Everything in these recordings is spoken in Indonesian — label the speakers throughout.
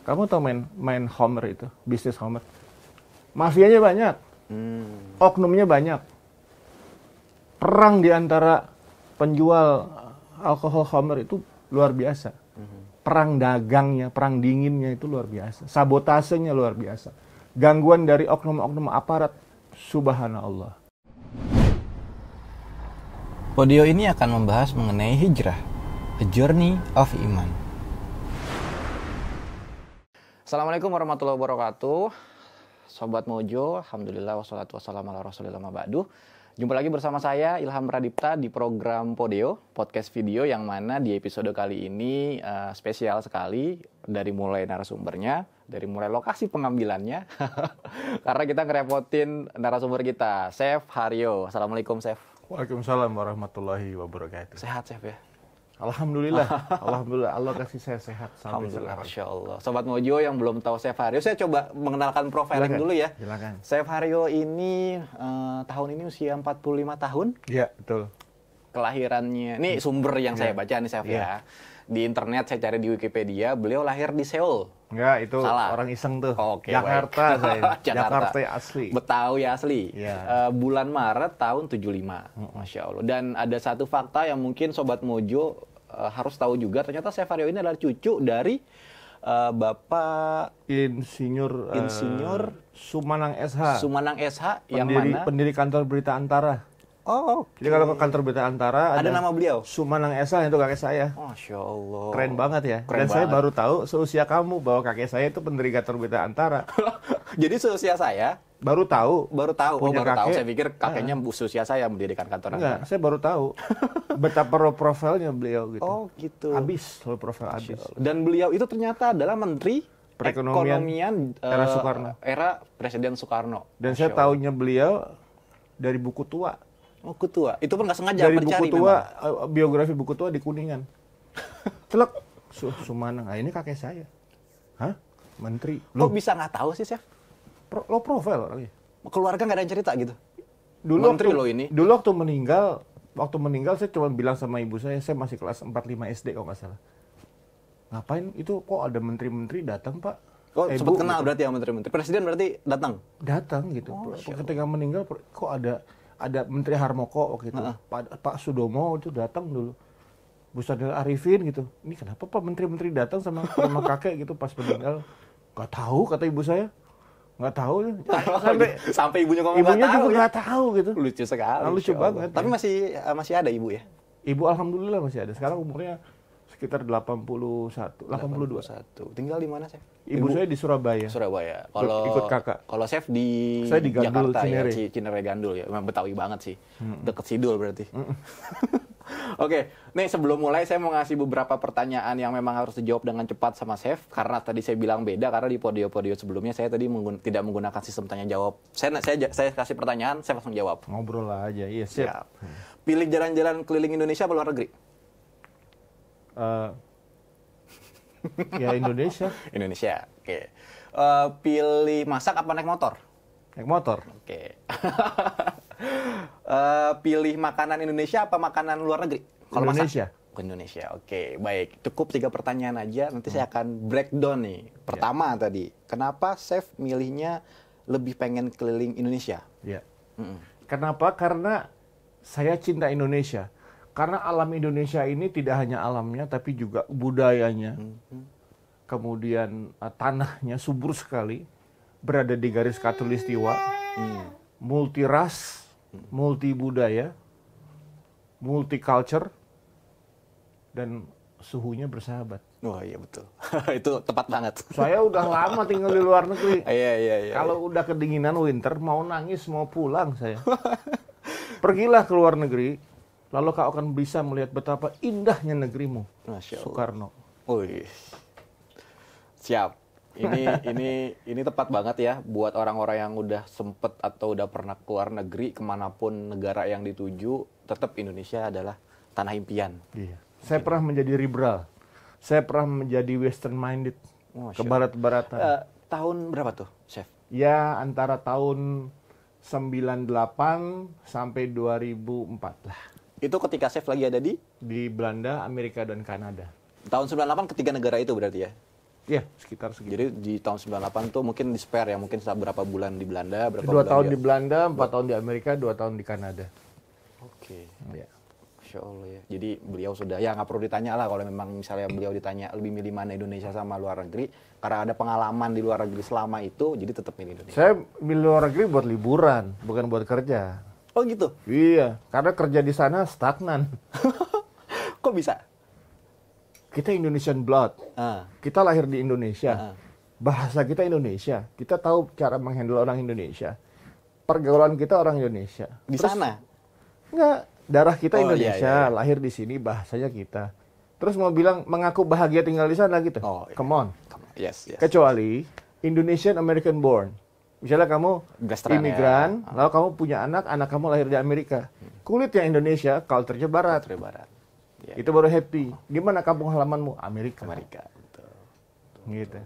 Speaker 1: Kamu tahu main Homer itu, bisnis Homer. Mafianya banyak, oknumnya banyak. Perang di antara penjual alkohol Homer itu luar biasa. Perang dagangnya, perang dinginnya itu luar biasa. Sabotasenya luar biasa. Gangguan dari oknum-oknum aparat, subhanallah.
Speaker 2: Podio ini akan membahas mengenai hijrah, a journey of iman. Assalamualaikum warahmatullahi wabarakatuh. Sobat Mojo, alhamdulillah wassalatu wassalamu ala rasulillah ma'ba'du. Jumpa lagi bersama saya Ilham Pradipta di program Podio, podcast video yang mana di episode kali ini spesial sekali dari mulai narasumbernya, dari mulai lokasi pengambilannya. Karena kita ngerepotin narasumber kita, Chef Haryo. Assalamualaikum, Chef.
Speaker 1: Waalaikumsalam warahmatullahi wabarakatuh.
Speaker 2: Sehat, Chef ya?
Speaker 1: Alhamdulillah, alhamdulillah Allah kasih saya sehat sampai
Speaker 2: Alhamdulillah,
Speaker 1: sekarang.
Speaker 2: Masya Allah. Sobat Mojo yang belum tahu Chef Haryo, saya coba mengenalkan profiling dulu ya.
Speaker 1: Silakan.
Speaker 2: Chef Haryo ini tahun ini usia 45 tahun.
Speaker 1: Iya, betul.
Speaker 2: Kelahirannya, ini sumber yang saya baca nih Chef ya. Di internet saya cari di Wikipedia, beliau lahir di Seoul.
Speaker 1: Enggak, itu
Speaker 2: Salah.
Speaker 1: orang iseng tuh.
Speaker 2: Oke,
Speaker 1: Jakarta
Speaker 2: baik.
Speaker 1: saya. Jakarta asli.
Speaker 2: Betawi asli.
Speaker 1: Iya.
Speaker 2: Bulan Maret tahun 75. Masya Allah. Dan ada satu fakta yang mungkin Sobat Mojo harus tahu juga, ternyata Chef Haryo ini adalah cucu dari Bapak
Speaker 1: Insinyur Sumanang SH.
Speaker 2: Sumanang SH yang mana?
Speaker 1: Pendiri kantor berita Antara.
Speaker 2: Oh,
Speaker 1: Jadi kalau ke kantor berita Antara
Speaker 2: ada nama beliau.
Speaker 1: Sumanang SH itu kakek saya.
Speaker 2: Masya Allah.
Speaker 1: Keren banget ya.
Speaker 2: Keren
Speaker 1: Dan saya
Speaker 2: banget.
Speaker 1: baru tahu seusia kamu bahwa kakek saya itu pendiri kantor berita Antara.
Speaker 2: Jadi seusia saya
Speaker 1: Baru tahu.
Speaker 2: baru tahu.
Speaker 1: Punya
Speaker 2: Baru tahu.
Speaker 1: kakek.
Speaker 2: Saya pikir kakeknya seusia saya mendirikan kantor
Speaker 1: Enggak,
Speaker 2: Antara.
Speaker 1: saya baru tahu betapa low profilnya beliau gitu.
Speaker 2: Oh, gitu.
Speaker 1: Habis low profile habis.
Speaker 2: Dan beliau itu ternyata adalah Menteri
Speaker 1: Perekonomian era Soekarno.
Speaker 2: Era Presiden Soekarno.
Speaker 1: Dan saya
Speaker 2: Masya Allah.
Speaker 1: tahunya beliau dari buku tua.
Speaker 2: Oh, ketua. Itu pun nggak sengaja
Speaker 1: Dari
Speaker 2: mencari
Speaker 1: buku tua,
Speaker 2: memang.
Speaker 1: biografi buku tua di Kuningan. Celek, Sumanang. Nah, ini kakek saya. Hah? Menteri.
Speaker 2: Kok bisa nggak tahu sih, Chef?
Speaker 1: Low profile orangnya.
Speaker 2: Keluarga nggak ada yang cerita gitu?
Speaker 1: Dulu
Speaker 2: Menteri
Speaker 1: waktu,
Speaker 2: loh ini.
Speaker 1: Dulu waktu meninggal saya cuma bilang sama ibu saya masih kelas 4-5 SD kalau nggak salah. Ngapain itu kok ada menteri-menteri datang, Pak?
Speaker 2: Oh, sempat
Speaker 1: Bu,
Speaker 2: kenal
Speaker 1: gitu.
Speaker 2: berarti ya menteri-menteri. Presiden berarti datang?
Speaker 1: Datang gitu. Ketika meninggal kok ada Menteri Harmoko waktu itu. Pak Sudomo itu datang dulu. Bu Sadil Arifin gitu. Ini kenapa Pak menteri-menteri datang sama kakek gitu pas meninggal? Gak tahu kata ibu saya. Nggak tahu.
Speaker 2: Sampai ibunya ngomong
Speaker 1: Ibunya
Speaker 2: nggak tahu.
Speaker 1: juga
Speaker 2: Ya?
Speaker 1: nggak tahu gitu.
Speaker 2: Lucu sekali.
Speaker 1: Lucu
Speaker 2: Masya Allah.
Speaker 1: banget,
Speaker 2: Tapi
Speaker 1: ya.
Speaker 2: masih ada ibu ya?
Speaker 1: Ibu alhamdulillah masih ada. Sekarang umurnya sekitar 82.
Speaker 2: Tinggal di mana, Chef?
Speaker 1: Ibu saya di Surabaya.
Speaker 2: Surabaya.
Speaker 1: Ikut kakak.
Speaker 2: Kalau Chef di
Speaker 1: Saya di Gandul,
Speaker 2: Jakarta
Speaker 1: Cinere.
Speaker 2: ya, Cinere Gandul ya. Memang Betawi banget sih. Deket Sidul berarti. Oke, nih sebelum mulai saya mau ngasih beberapa pertanyaan yang memang harus dijawab dengan cepat sama Chef. Karena tadi saya bilang beda, karena di podio-podio sebelumnya saya tadi tidak menggunakan sistem tanya jawab. Saya kasih pertanyaan, saya langsung jawab.
Speaker 1: Ngobrol lah aja. Iya, siap.
Speaker 2: Siap. Pilih jalan-jalan keliling Indonesia atau luar negeri?
Speaker 1: Ya Indonesia.
Speaker 2: Indonesia, oke. Pilih masak apa naik motor?
Speaker 1: Naik motor.
Speaker 2: Oke. Pilih makanan Indonesia apa makanan luar negeri? Kalau
Speaker 1: Indonesia.
Speaker 2: Masak? Ke Indonesia. Oke, baik. Cukup 3 pertanyaan aja. Nanti saya akan breakdown nih. Pertama tadi, kenapa Chef milihnya lebih pengen keliling Indonesia?
Speaker 1: Ya. Kenapa? Karena saya cinta Indonesia. Karena alam Indonesia ini tidak hanya alamnya, tapi juga budayanya. Kemudian tanahnya subur sekali. Berada di garis khatulistiwa. Multi ras, multi budaya, multi culture, dan suhunya bersahabat.
Speaker 2: Wah, iya betul. Itu tepat banget.
Speaker 1: Saya udah lama tinggal di luar negeri.
Speaker 2: Iya.
Speaker 1: Kalau udah kedinginan winter, mau nangis, mau pulang saya. Pergilah ke luar negeri, lalu kau akan bisa melihat betapa indahnya negerimu.
Speaker 2: Masya Allah.
Speaker 1: Soekarno.
Speaker 2: Wih. Siap. Ini tepat banget ya buat orang-orang yang udah sempet atau udah pernah keluar negeri, kemanapun negara yang dituju, tetap Indonesia adalah tanah impian.
Speaker 1: Iya. Saya pernah menjadi liberal. Saya pernah menjadi western minded. Ke barat-baratan.
Speaker 2: Tahun berapa tuh, Chef?
Speaker 1: Ya, antara tahun 98 sampai 2004 lah.
Speaker 2: Itu ketika Chef lagi ada di
Speaker 1: Di Belanda, Amerika, dan Kanada.
Speaker 2: tahun 98 ketiga negara itu berarti ya?
Speaker 1: Iya, sekitar segitu.
Speaker 2: Jadi di tahun 98 tuh mungkin di spare ya, mungkin berapa bulan di Belanda, berapa
Speaker 1: 2
Speaker 2: bulan
Speaker 1: tahun di Belanda, 4 tahun di Amerika, 2 tahun di Kanada.
Speaker 2: Oke.
Speaker 1: Ya.
Speaker 2: Masya Allah ya. Jadi beliau sudah, ya nggak perlu ditanya lah kalau memang misalnya beliau ditanya lebih milih mana Indonesia sama luar negeri, karena ada pengalaman di luar negeri selama itu, jadi tetap milih Indonesia.
Speaker 1: Saya milih luar negeri buat liburan, bukan buat kerja.
Speaker 2: Oh gitu?
Speaker 1: Iya, karena kerja di sana stagnan.
Speaker 2: Kok bisa?
Speaker 1: Kita Indonesian blood. Kita lahir di Indonesia. Bahasa kita Indonesia. Kita tahu cara menghandle orang Indonesia. Pergaulan kita orang Indonesia.
Speaker 2: Di sana?
Speaker 1: Enggak, darah kita
Speaker 2: Oh,
Speaker 1: Indonesia,
Speaker 2: iya.
Speaker 1: lahir di sini, bahasanya kita. Terus mau bilang mengaku bahagia tinggal di sana gitu.
Speaker 2: Oh, iya.
Speaker 1: Come on.
Speaker 2: Yes.
Speaker 1: Kecuali Indonesian American born. Misalnya kamu
Speaker 2: Blasteran,
Speaker 1: imigran,
Speaker 2: ya.
Speaker 1: lalu kamu punya anak kamu lahir di Amerika. Kulitnya Indonesia, culture-nya barat.
Speaker 2: Putri Barat. Ya,
Speaker 1: Itu baru happy. Di mana kampung halamanmu? Amerika.
Speaker 2: Amerika. Betul.
Speaker 1: Gitu.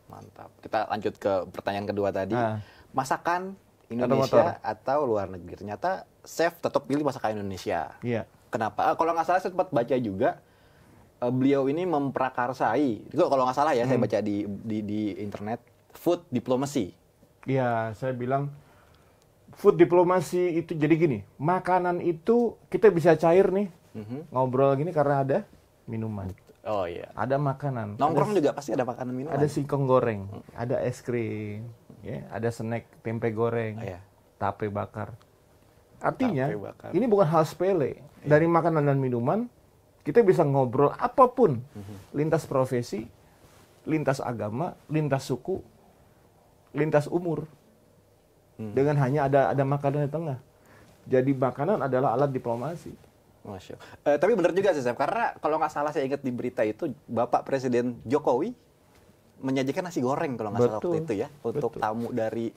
Speaker 2: Mantap. Kita lanjut ke pertanyaan kedua tadi. Masakan Indonesia atau luar negeri? Ternyata chef tetap pilih masakan Indonesia.
Speaker 1: Iya.
Speaker 2: Kenapa? Kalau nggak salah saya sempat baca juga beliau ini memprakarsai. Itu kalau nggak salah ya, saya baca di internet, food diplomacy.
Speaker 1: Iya, saya bilang food diplomasi itu jadi gini, makanan itu kita bisa cair nih, ngobrol gini karena ada minuman.
Speaker 2: Oh iya.
Speaker 1: Ada makanan.
Speaker 2: Nongkrong juga pasti ada makanan minuman.
Speaker 1: Ada singkong goreng, ada es krim, ya, ada snack tempe goreng,
Speaker 2: Iya.
Speaker 1: tape bakar. Artinya,
Speaker 2: Tape bakar.
Speaker 1: ini bukan hal sepele. Dari makanan dan minuman, kita bisa ngobrol apapun, lintas profesi, lintas agama, lintas suku, lintas umur, dengan hanya ada makanan di tengah. Jadi makanan adalah alat diplomasi.
Speaker 2: Masya Allah. Tapi benar juga sih, Chef. Karena kalau nggak salah saya ingat di berita itu, Bapak Presiden Jokowi menyajikan nasi goreng kalau nggak salah waktu itu ya, untuk tamu dari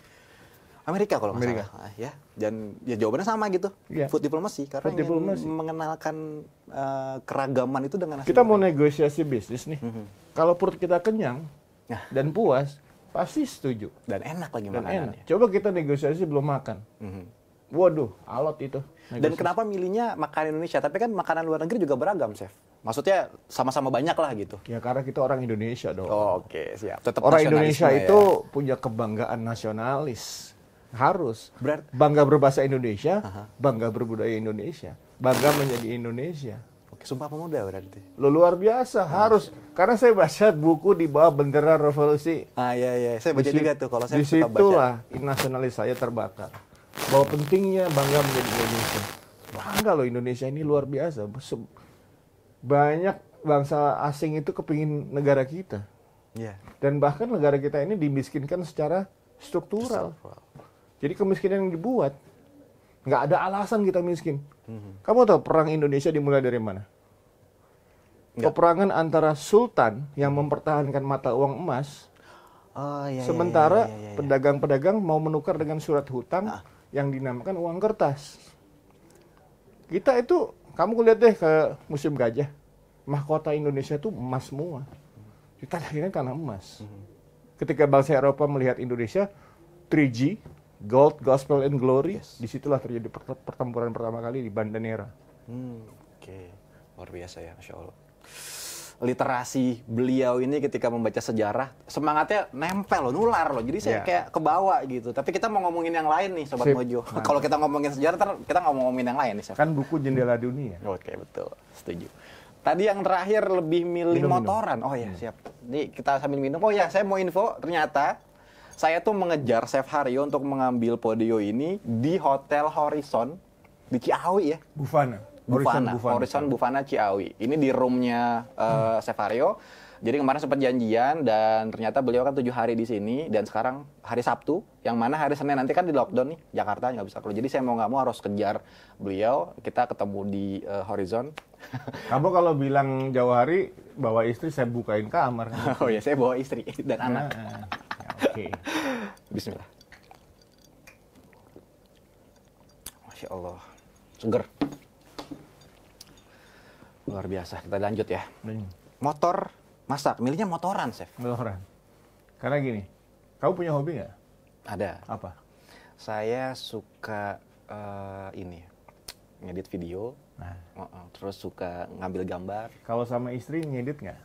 Speaker 2: Amerika kalau nggak salah. Ya. Dan ya jawabannya sama gitu, food diplomasi. Karena
Speaker 1: food diplomasi.
Speaker 2: Mengenalkan keragaman itu dengan nasi
Speaker 1: kita
Speaker 2: goreng.
Speaker 1: mau negosiasi bisnis nih. Kalau perut kita kenyang dan puas, pasti setuju.
Speaker 2: Dan enak lagi
Speaker 1: Dan
Speaker 2: makanannya.
Speaker 1: enak. Coba kita negosiasi belum makan. Waduh, alot itu.
Speaker 2: Dan kenapa milihnya makanan Indonesia? Tapi kan makanan luar negeri juga beragam, Chef. Maksudnya sama-sama banyak lah gitu.
Speaker 1: Ya karena kita orang Indonesia dong.
Speaker 2: Oh, oke, siap. Tetap
Speaker 1: Orang Indonesia
Speaker 2: nasionalisme
Speaker 1: itu punya kebanggaan nasionalis. Harus. Bangga berbahasa Indonesia, bangga berbudaya Indonesia, bangga menjadi Indonesia.
Speaker 2: Oke, Sumpah Pemuda berarti.
Speaker 1: Lo luar biasa, harus. Karena saya baca buku di bawah bendera revolusi.
Speaker 2: Iya. Saya baca juga tuh kalau saya suka baca.
Speaker 1: Disitulah nasionalis saya terbakar. Bahwa pentingnya bangga menjadi Indonesia. Bangga loh, Indonesia ini luar biasa. Banyak bangsa asing itu kepingin negara kita.
Speaker 2: Iya.
Speaker 1: Dan bahkan negara kita ini dimiskinkan secara struktural. Jadi kemiskinan yang dibuat, nggak ada alasan kita miskin. Kamu tahu perang Indonesia dimulai dari mana? Peperangan antara sultan yang mempertahankan mata uang emas, sementara pedagang-pedagang mau menukar dengan surat hutang yang dinamakan uang kertas. Kita itu, kamu lihat deh ke Museum Gajah, mahkota Indonesia itu emas semua. Kita lahirnya karena emas. Ketika bangsa Eropa melihat Indonesia, 3G, Gold, Gospel, and Glory, disitulah terjadi pertempuran pertama kali di Banda Neira.
Speaker 2: Oke, luar biasa ya, Masya Allah. Literasi beliau ini ketika membaca sejarah, semangatnya nempel loh, nular loh. Jadi saya kayak kebawa gitu. Tapi kita mau ngomongin yang lain nih, Sobat Mojo. Kalau kita ngomongin sejarah, kita nggak mau ngomongin yang lain nih, Chef.
Speaker 1: Kan buku Jendela Dunia.
Speaker 2: Oke, betul. Setuju. Tadi yang terakhir lebih milih motoran. Oh ya, siap. Ini kita sambil minum. Oh ya, saya mau info, ternyata saya tuh mengejar Chef Haryo untuk mengambil podio ini di Hotel Horizon di Ciawi ya. Horizon Bufana Ciawi. Ini di roomnya Chef Haryo. Jadi kemarin sempat janjian dan ternyata beliau kan 7 hari di sini dan sekarang hari Sabtu, yang mana hari Senin nanti kan di lockdown nih Jakarta nggak bisa keluar. Jadi saya mau nggak mau harus kejar beliau. Kita ketemu di Horizon.
Speaker 1: Kamu kalau bilang jauh hari bawa istri, saya bukain kamar.
Speaker 2: Oh ya, saya bawa istri dan anak.
Speaker 1: Oke.
Speaker 2: Bismillah. Masya Allah, seger. Luar biasa. Kita lanjut ya. Motor masak, milihnya motoran, Chef.
Speaker 1: Motoran. Karena gini, kamu punya hobi nggak?
Speaker 2: Ada.
Speaker 1: Apa?
Speaker 2: Saya suka ngedit video. Terus suka ngambil gambar.
Speaker 1: Kalau sama istri ngedit nggak?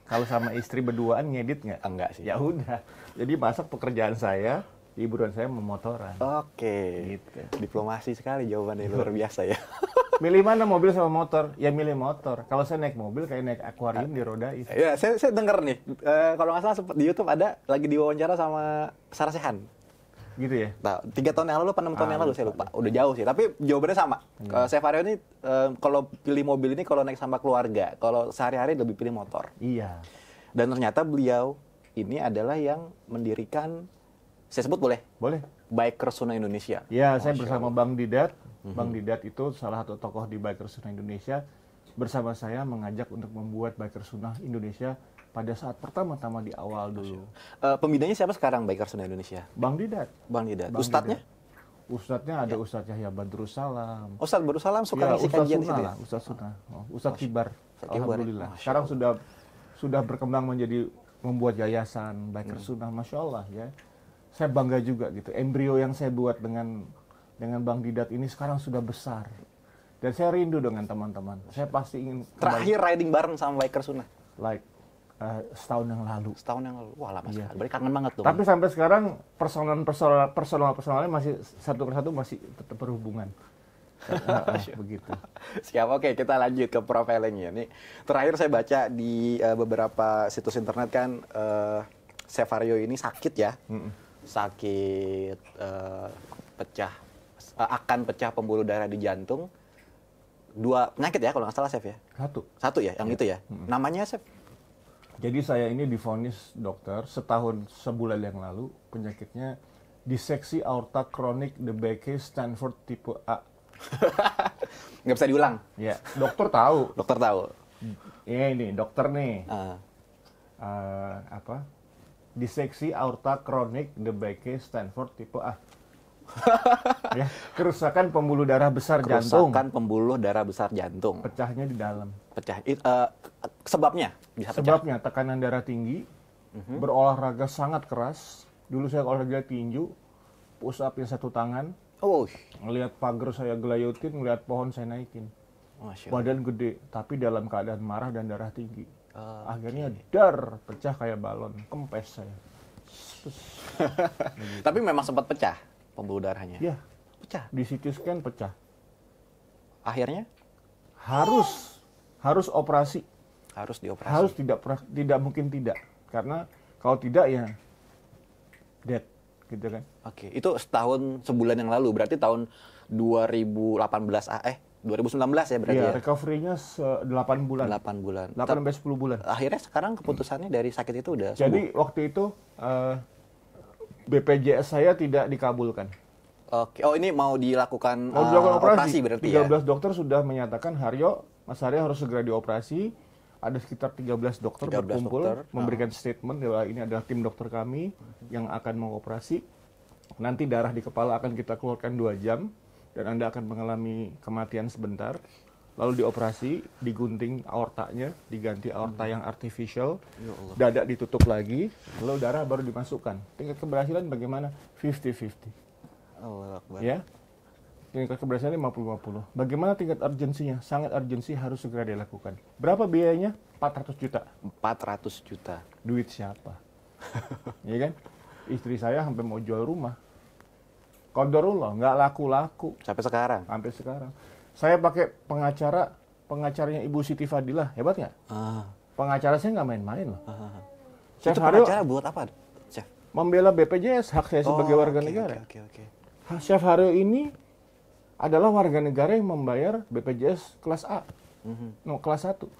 Speaker 1: Kalau sama istri berduaan ngedit nggak?
Speaker 2: Enggak sih.
Speaker 1: Ya udah. Jadi masak pekerjaan saya, hiburan saya memotoran.
Speaker 2: Oke.
Speaker 1: Gitu.
Speaker 2: Diplomasi sekali jawabannya, luar biasa ya.
Speaker 1: Milih mana mobil sama motor? Ya milih motor. Kalau saya naik mobil kayak naik akuarium dirodain.
Speaker 2: Ya, saya denger nih, kalau nggak salah sempat di YouTube ada lagi diwawancara sama Sarah Sechan.
Speaker 1: Gitu ya?
Speaker 2: Nah, 3 tahun yang lalu, 6 tahun yang lalu, saya lupa. Udah jauh sih, tapi jawabannya sama. Chef Haryo ini, kalau pilih mobil ini kalau naik sama keluarga, kalau sehari-hari lebih pilih motor.
Speaker 1: Iya.
Speaker 2: Dan ternyata beliau ini adalah yang mendirikan, saya sebut boleh?
Speaker 1: Boleh.
Speaker 2: Bikers Sunnah Indonesia.
Speaker 1: Ya, saya bersama Bang Didat. Bang Didat itu salah satu tokoh di Bikers Sunnah Indonesia. Bersama saya mengajak untuk membuat Bikers Sunnah Indonesia pada saat pertama-tama di awal dulu.
Speaker 2: Pembinanya siapa sekarang Bikers Sunnah Indonesia?
Speaker 1: Bang Didat.
Speaker 2: Bang Didat.
Speaker 1: Bang
Speaker 2: Ustadznya?
Speaker 1: Didat. Ustadznya ada Ustadz Yahya Badrussalam.
Speaker 2: Ustadz Badrussalam suka
Speaker 1: Ya,
Speaker 2: ngisi
Speaker 1: Ustadz
Speaker 2: kajian di
Speaker 1: Sunnah
Speaker 2: situ
Speaker 1: lah,
Speaker 2: ya?
Speaker 1: Ustadz Sunnah. Ustadz Kibar.
Speaker 2: Ustadz Kibar,
Speaker 1: Alhamdulillah.
Speaker 2: Masya
Speaker 1: Sekarang sudah berkembang menjadi membuat yayasan Bikers Sunnah, Masya Allah ya. Saya bangga juga gitu. Embrio yang saya buat dengan Bang Didat ini sekarang sudah besar. Dan saya rindu dengan teman-teman. Saya pasti ingin
Speaker 2: Terakhir riding bareng sama Bikers Sunnah?
Speaker 1: like setahun yang lalu.
Speaker 2: Setahun yang lalu. Wah, lama
Speaker 1: Iya.
Speaker 2: sekali. Berarti kangen banget tuh.
Speaker 1: Tapi sampai sekarang personalnya masih satu persatu masih tetap berhubungan. Begitu.
Speaker 2: Siap, oke, kita lanjut ke profilingnya. Nih, terakhir saya baca di beberapa situs internet kan, Chef Haryo ini sakit ya. Sakit, akan pecah pembuluh darah di jantung. 2 penyakit ya kalau nggak salah, Chef ya? Satu ya, yang itu ya. Namanya, Chef?
Speaker 1: Jadi saya ini divonis dokter setahun sebulan yang lalu, penyakitnya diseksi aorta kronik DBK Stanford tipe A.
Speaker 2: Nggak bisa diulang.
Speaker 1: Ya, dokter tahu.
Speaker 2: Dokter tahu.
Speaker 1: Ya ini dokter nih. Diseksi aorta kronik DBK Stanford tipe A. Ya, kerusakan pembuluh darah besar jantung.
Speaker 2: Kerusakan pembuluh darah besar jantung.
Speaker 1: Pecahnya di dalam.
Speaker 2: Pecah. Sebabnya bisa pecah.
Speaker 1: Sebabnya tekanan darah tinggi, berolahraga sangat keras. Dulu saya olahraga tinju, push up yang 1 tangan.
Speaker 2: Oh,
Speaker 1: Ngelihat pagar saya gelayutin, ngelihat pohon saya naikin.
Speaker 2: Masya Allah.
Speaker 1: Badan gede, tapi dalam keadaan marah dan darah tinggi. Akhirnya pecah kayak balon, kempes saya.
Speaker 2: Tapi memang sempat pecah pembuluh darahnya.
Speaker 1: Ya,
Speaker 2: Pecah.
Speaker 1: di CT scan pecah.
Speaker 2: Akhirnya
Speaker 1: Harus operasi.
Speaker 2: harus dioperasi.
Speaker 1: Harus tidak mungkin tidak. Karena kalau tidak ya dead, gitu kan.
Speaker 2: Oke, itu setahun sebulan yang lalu. Berarti tahun 2019 ya berarti
Speaker 1: Iya,
Speaker 2: ya.
Speaker 1: recovery-nya 8 bulan.
Speaker 2: 8 bulan.
Speaker 1: 8 sampai 10 bulan.
Speaker 2: Akhirnya sekarang keputusannya dari sakit itu udah sembuh.
Speaker 1: Jadi waktu itu BPJS saya tidak dikabulkan.
Speaker 2: Oke. Oh, ini mau dilakukan,
Speaker 1: Mau dilakukan
Speaker 2: operasi berarti
Speaker 1: 13
Speaker 2: ya.
Speaker 1: dokter sudah menyatakan Mas Haryo harus segera dioperasi. Ada sekitar 13 dokter
Speaker 2: 13
Speaker 1: berkumpul
Speaker 2: dokter.
Speaker 1: memberikan statement bahwa ini adalah tim dokter kami yang akan mengoperasi. Nanti darah di kepala akan kita keluarkan 2 jam dan Anda akan mengalami kematian sebentar. Lalu dioperasi, digunting aortanya, diganti aorta yang artificial, dada ditutup lagi, lalu darah baru dimasukkan. Tingkat keberhasilan bagaimana? 50-50.
Speaker 2: Allah Akbar.
Speaker 1: Ya, tingkat keberhasilan 50-50. Bagaimana tingkat urgensinya? Sangat urgensi, harus segera dilakukan. Berapa biayanya? 400 juta.
Speaker 2: 400 juta.
Speaker 1: Duit siapa? Ya kan? Istri saya sampai mau jual rumah. Qadarullah, nggak laku-laku
Speaker 2: Sampai sekarang.
Speaker 1: sampai sekarang. Saya pakai pengacaranya Ibu Siti Fadilah, hebat nggak? Pengacara saya nggak main-main loh. Chef
Speaker 2: Itu
Speaker 1: Haryo
Speaker 2: pengacara buat apa, Chef?
Speaker 1: membela BPJS, hak saya sebagai warga negara.
Speaker 2: Oke.
Speaker 1: Chef Haryo ini adalah warga negara yang membayar BPJS kelas A, kelas 1.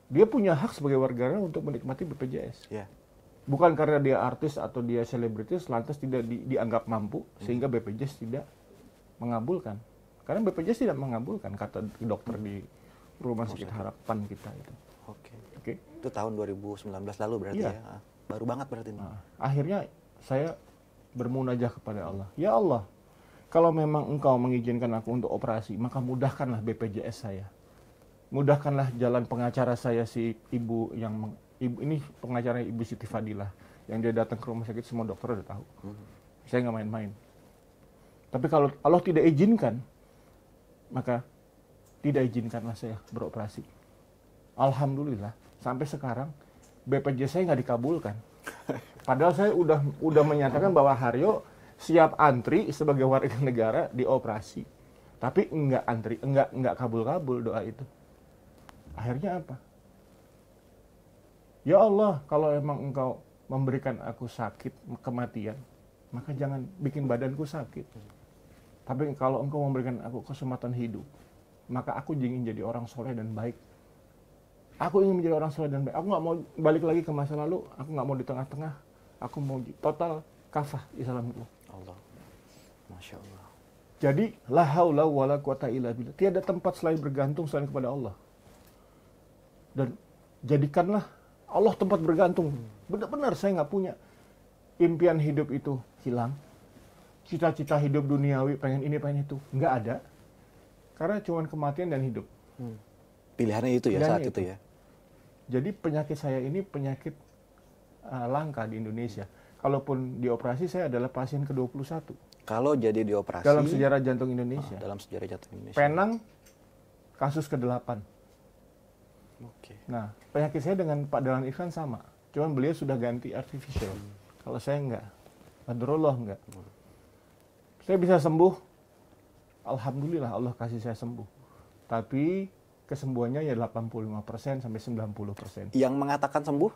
Speaker 1: Dia punya hak sebagai warga negara untuk menikmati BPJS.
Speaker 2: Ya.
Speaker 1: Bukan karena dia artis atau dia selebritis, lantas tidak dianggap mampu, sehingga BPJS tidak mengabulkan. Karena BPJS tidak mengabulkan, kata dokter di Rumah Sakit Harapan kita itu.
Speaker 2: Oke. Itu tahun 2019 lalu berarti
Speaker 1: Iya.
Speaker 2: ya. Baru banget berarti ini.
Speaker 1: Nah, akhirnya saya bermunajah kepada Allah. Ya Allah, kalau memang Engkau mengizinkan aku untuk operasi, maka mudahkanlah BPJS saya. Mudahkanlah jalan pengacara saya, si ibu ini pengacara Ibu Siti Fadilah, yang dia datang ke rumah sakit, semua dokter udah tahu. Saya nggak main-main. Tapi kalau Allah tidak izinkan, maka tidak izinkanlah saya beroperasi. Alhamdulillah, sampai sekarang BPJS saya nggak dikabulkan. Padahal saya udah menyatakan bahwa Haryo siap antri sebagai warga negara dioperasi. Tapi enggak kabul-kabul doa itu. Akhirnya apa? Ya Allah, kalau emang engkau memberikan aku sakit, kematian, maka jangan bikin badanku sakit. Tapi kalau engkau memberikan aku kesempatan hidup, maka aku ingin jadi orang soleh dan baik. Aku ingin menjadi orang soleh dan baik. Aku nggak mau balik lagi ke masa lalu. Aku nggak mau di tengah-tengah. Aku mau total kafah Islamku.
Speaker 2: Allah. Masya Allah.
Speaker 1: Jadi, la haula wala quwata illa billah. Tiada tempat selain bergantung selain kepada Allah. Dan jadikanlah Allah tempat bergantung. Benar-benar saya nggak punya impian hidup itu hilang. Cita-cita hidup duniawi, pengen ini, pengen itu. Nggak ada. Karena cuma kematian dan hidup.
Speaker 2: Pilihannya itu ya
Speaker 1: Pilihannya
Speaker 2: saat itu ya.
Speaker 1: Jadi penyakit saya ini penyakit langka di Indonesia. Kalaupun dioperasi, saya adalah pasien ke-21.
Speaker 2: Kalau jadi dioperasi
Speaker 1: Dalam sejarah jantung Indonesia.
Speaker 2: dalam sejarah jantung Indonesia.
Speaker 1: Penang, kasus ke-8.
Speaker 2: Oke.
Speaker 1: Nah, penyakit saya dengan Pak Dahlan Iskan sama. Cuman beliau sudah ganti artificial. Kalau saya enggak. Qadarullah enggak. Saya bisa sembuh. Alhamdulillah Allah kasih saya sembuh. Tapi kesembuhannya ya 85% sampai 90%.
Speaker 2: Yang mengatakan sembuh?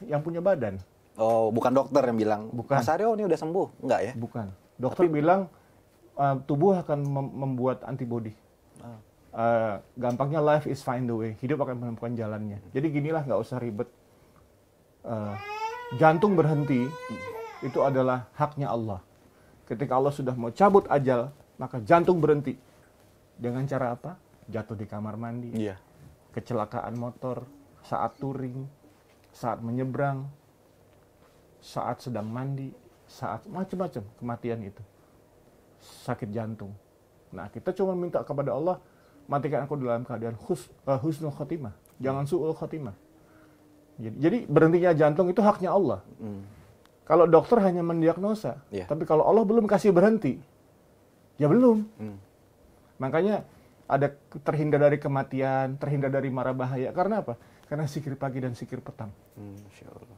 Speaker 1: Yang punya badan.
Speaker 2: Oh, bukan dokter yang bilang,
Speaker 1: Bukan.
Speaker 2: Mas Haryo ini udah sembuh? Enggak ya?
Speaker 1: Bukan. Dokter bilang tubuh akan membuat antibodi. Gampangnya life is find the way. Hidup akan menemukan jalannya. Jadi ginilah, nggak usah ribet. Jantung berhenti itu adalah haknya Allah. Ketika Allah sudah mau cabut ajal, maka jantung berhenti. Dengan cara apa? Jatuh di kamar mandi.
Speaker 2: Iya.
Speaker 1: Kecelakaan motor, saat touring, saat menyeberang, saat sedang mandi, saat macam-macam kematian itu. Sakit jantung. Nah, kita cuma minta kepada Allah, matikan aku dalam keadaan husnul khotimah. Jangan su'ul khotimah. Jadi berhentinya jantung itu haknya Allah. Kalau dokter hanya mendiagnosa, tapi kalau Allah belum kasih berhenti, ya belum. Makanya ada terhindar dari kematian, terhindar dari mara bahaya. Karena apa? Karena zikir pagi dan zikir petang.
Speaker 2: Masya Allah.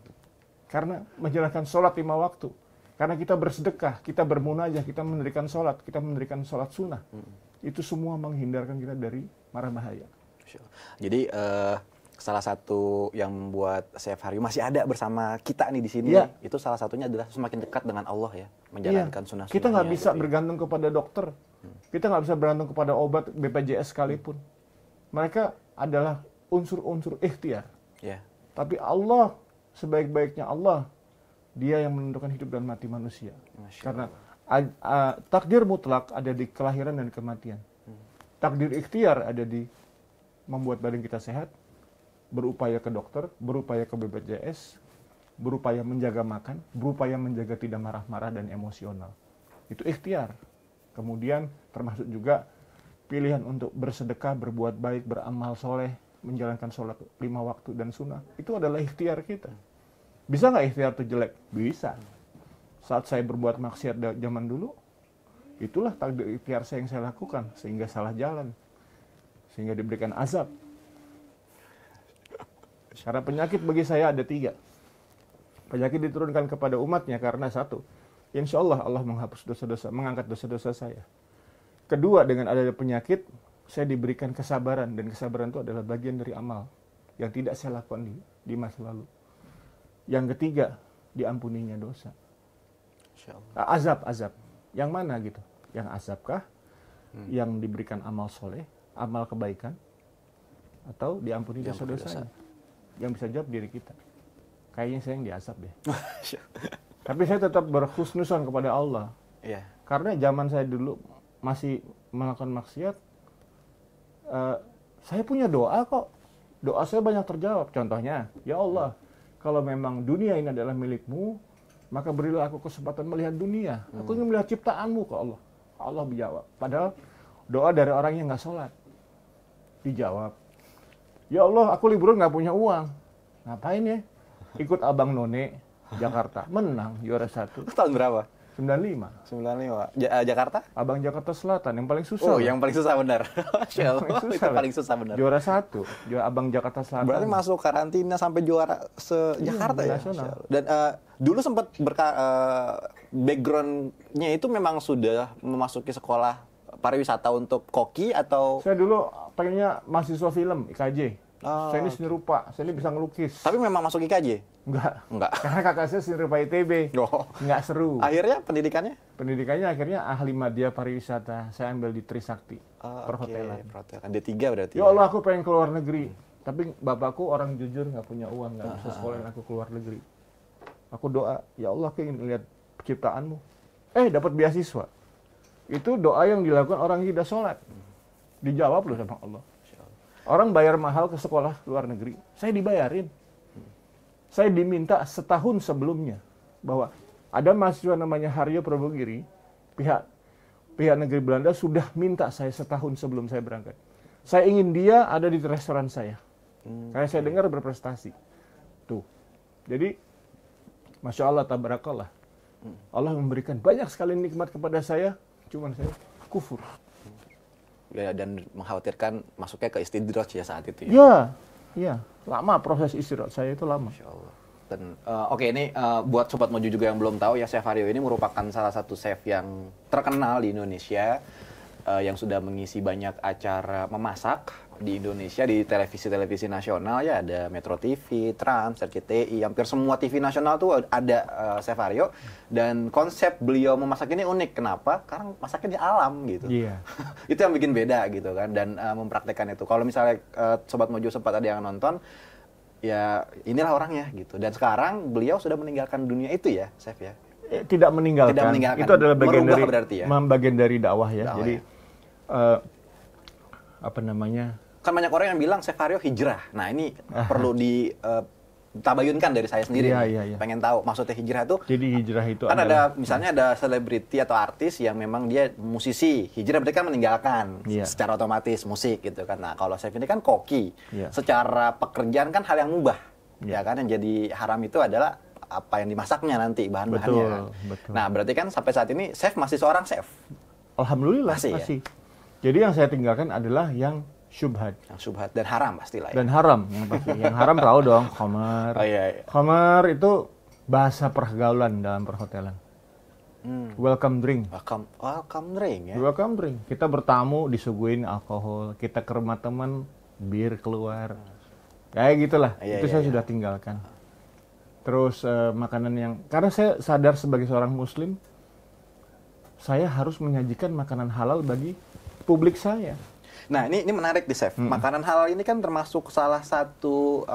Speaker 1: Karena menjalankan sholat 5 waktu. Karena kita bersedekah, kita bermunajah, kita mendirikan sholat, kita mendirikan sholat sunnah. Itu semua menghindarkan kita dari mara bahaya.
Speaker 2: Jadi salah satu yang membuat Chef Haryo masih ada bersama kita nih di sini, itu salah satunya adalah semakin dekat dengan Allah ya, menjalankan sunnah-sunnahnya.
Speaker 1: Kita nggak bisa
Speaker 2: gitu ya.
Speaker 1: bergantung kepada dokter, kita nggak bisa bergantung kepada obat BPJS sekalipun. Mereka adalah unsur-unsur ikhtiar.
Speaker 2: Ya.
Speaker 1: Tapi Allah, sebaik-baiknya Allah, Dia yang menentukan hidup dan mati manusia. Karena takdir mutlak ada di kelahiran dan kematian. Takdir ikhtiar ada di membuat badan kita sehat, berupaya ke dokter, berupaya ke BPJS, berupaya menjaga makan, berupaya menjaga tidak marah-marah dan emosional. Itu ikhtiar. Kemudian termasuk juga pilihan untuk bersedekah, berbuat baik, beramal soleh, menjalankan sholat 5 waktu dan sunnah. Itu adalah ikhtiar kita. Bisa nggak ikhtiar itu jelek? Bisa. Saat saya berbuat maksiat zaman dulu, itulah takdir ikhtiar saya yang saya lakukan, sehingga salah jalan, sehingga diberikan azab. Karena penyakit bagi saya ada 3. Penyakit diturunkan kepada umatnya karena 1, insya Allah Allah menghapus dosa-dosa, mengangkat dosa-dosa saya. Kedua, dengan adanya penyakit, saya diberikan kesabaran, dan kesabaran itu adalah bagian dari amal yang tidak saya lakukan di masa lalu. Yang ketiga, diampuninya dosa. Azab. Yang mana gitu? Yang azabkah? Yang diberikan amal soleh, amal kebaikan, atau diampuni dosa-dosanya? Yang bisa jawab diri kita. Kayaknya saya yang diazab deh. Tapi saya tetap berhusnuzon kepada Allah. Karena zaman saya dulu masih melakukan maksiat, saya punya doa kok. Doa saya banyak terjawab. Contohnya, ya Allah, kalau memang dunia ini adalah milikmu, maka berilah aku kesempatan melihat dunia. Aku ingin melihat ciptaanmu kok Allah. Allah menjawab. Padahal doa dari orang yang nggak sholat. Dijawab. Ya Allah, aku liburan nggak punya uang. Ngapain ya? Ikut Abang None, Jakarta. Menang, juara 1.
Speaker 2: Tahun berapa?
Speaker 1: 95.
Speaker 2: Jakarta?
Speaker 1: Abang Jakarta Selatan yang paling susah.
Speaker 2: Oh, yang paling susah benar. Masya Allah,
Speaker 1: Paling susah,
Speaker 2: itu paling susah benar.
Speaker 1: Juara 1, Abang Jakarta Selatan.
Speaker 2: Berarti masuk karantina sampai juara se-Jakarta ya?
Speaker 1: nasional.
Speaker 2: Dan dulu sempat background-nya itu memang sudah memasuki sekolah pariwisata untuk koki atau...
Speaker 1: Saya dulu pengennya mahasiswa film, IKJ. Saya ini seni rupa, saya ini bisa ngelukis.
Speaker 2: Tapi memang masuk IKJ?
Speaker 1: Enggak. Karena kakak saya seni rupa ITB. Enggak seru.
Speaker 2: Akhirnya pendidikannya?
Speaker 1: Pendidikannya akhirnya ahli media pariwisata. Saya ambil di Trisakti, perhotelan.
Speaker 2: Perhotelan. D3 berarti.
Speaker 1: Ya Allah, aku pengen keluar negeri. Tapi bapakku orang jujur, nggak punya uang, nggak bisa sekolahin aku keluar negeri. Aku doa, ya Allah, aku ingin lihat penciptaanmu. Dapat beasiswa. Itu doa yang dilakukan orang yang tidak sholat. Dijawab loh sama Allah. Orang bayar mahal ke sekolah luar negeri. Saya dibayarin. Saya diminta setahun sebelumnya bahwa ada mahasiswa namanya Haryo Probogiri, pihak negeri Belanda sudah minta saya setahun sebelum saya berangkat. Saya ingin dia ada di restoran saya. Karena saya dengar berprestasi. Tuh. Jadi, Masya Allah, tabarakallah. Allah memberikan banyak sekali nikmat kepada saya, cuman saya kufur.
Speaker 2: Ya, dan mengkhawatirkan masuknya ke istidraj ya saat itu ya?
Speaker 1: Iya. Lama proses istirahat saya itu lama.
Speaker 2: Masya Allah. Dan oke, ini buat Sobat Mojo juga yang belum tahu ya, Chef Haryo ini merupakan salah satu chef yang terkenal di Indonesia, yang sudah mengisi banyak acara memasak di Indonesia di televisi-televisi nasional ya, ada Metro TV, Trans, RCTI, hampir semua TV nasional tuh ada Chef Haryo. Dan konsep beliau memasak ini unik. Kenapa? Karena masaknya di alam gitu.
Speaker 1: Iya.
Speaker 2: Itu yang bikin beda gitu kan, dan mempraktekkan itu. Kalau misalnya Sobat Mojo sempat ada yang nonton, ya inilah orangnya gitu. Dan sekarang beliau sudah meninggalkan dunia itu ya, Chef ya?
Speaker 1: Tidak meninggalkan. Itu adalah bagian dari
Speaker 2: berarti ya?
Speaker 1: bagian dari dakwah ya.
Speaker 2: Dakwah,
Speaker 1: jadi
Speaker 2: ya.
Speaker 1: Apa namanya?
Speaker 2: Kan banyak orang yang bilang Chef Haryo hijrah. Nah, ini perlu ditabayunkan dari saya sendiri.
Speaker 1: Iya.
Speaker 2: Pengen tahu maksudnya hijrah itu.
Speaker 1: Jadi hijrah itu
Speaker 2: kan ada misalnya ada selebriti atau artis yang memang dia musisi. Hijrah berarti kan meninggalkan secara otomatis musik gitu kan. Nah, kalau Chef ini kan koki. Secara pekerjaan kan hal yang mubah. Ya kan, yang jadi haram itu adalah apa yang dimasaknya nanti, bahan-bahannya.
Speaker 1: Betul.
Speaker 2: Nah, berarti kan sampai saat ini Chef masih seorang chef.
Speaker 1: Alhamdulillah masih. Ya? Jadi yang saya tinggalkan adalah yang syubhat.
Speaker 2: Yang syubhat dan haram pastilah ya.
Speaker 1: Dan haram yang pasti. Yang haram tahu dong, khamar.
Speaker 2: Iya.
Speaker 1: Khamar itu bahasa pergaulan dalam perhotelan. Welcome drink.
Speaker 2: Welcome drink ya.
Speaker 1: Welcome drink. Kita bertamu disuguhin alkohol, kita ke rumah teman bir keluar. Kayak gitulah. Itu saya sudah tinggalkan. Terus makanan yang, karena saya sadar sebagai seorang muslim, saya harus menyajikan makanan halal bagi publik saya.
Speaker 2: Nah, ini menarik di Chef. Makanan halal ini kan termasuk salah satu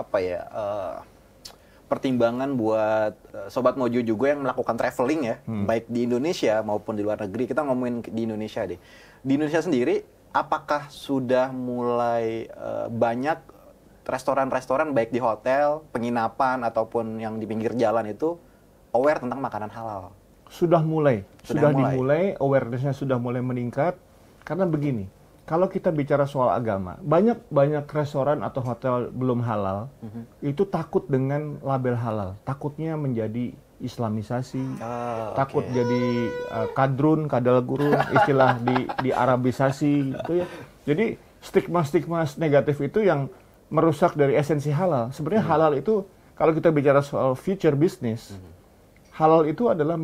Speaker 2: pertimbangan buat Sobat Mojo juga yang melakukan traveling ya, baik di Indonesia maupun di luar negeri. Kita ngomongin di Indonesia deh. Di Indonesia sendiri, apakah sudah mulai banyak restoran-restoran baik di hotel, penginapan ataupun yang di pinggir jalan itu aware tentang makanan halal?
Speaker 1: Sudah dimulai, awareness-nya sudah mulai meningkat. Karena begini, kalau kita bicara soal agama, banyak restoran atau hotel belum halal, itu takut dengan label halal. Takutnya menjadi islamisasi, takut jadi kadrun, kadal gurun, istilah di Arabisasi gitu ya. Jadi stigma-stigma negatif itu yang merusak dari esensi halal. Sebenarnya halal itu, kalau kita bicara soal future business, halal itu adalah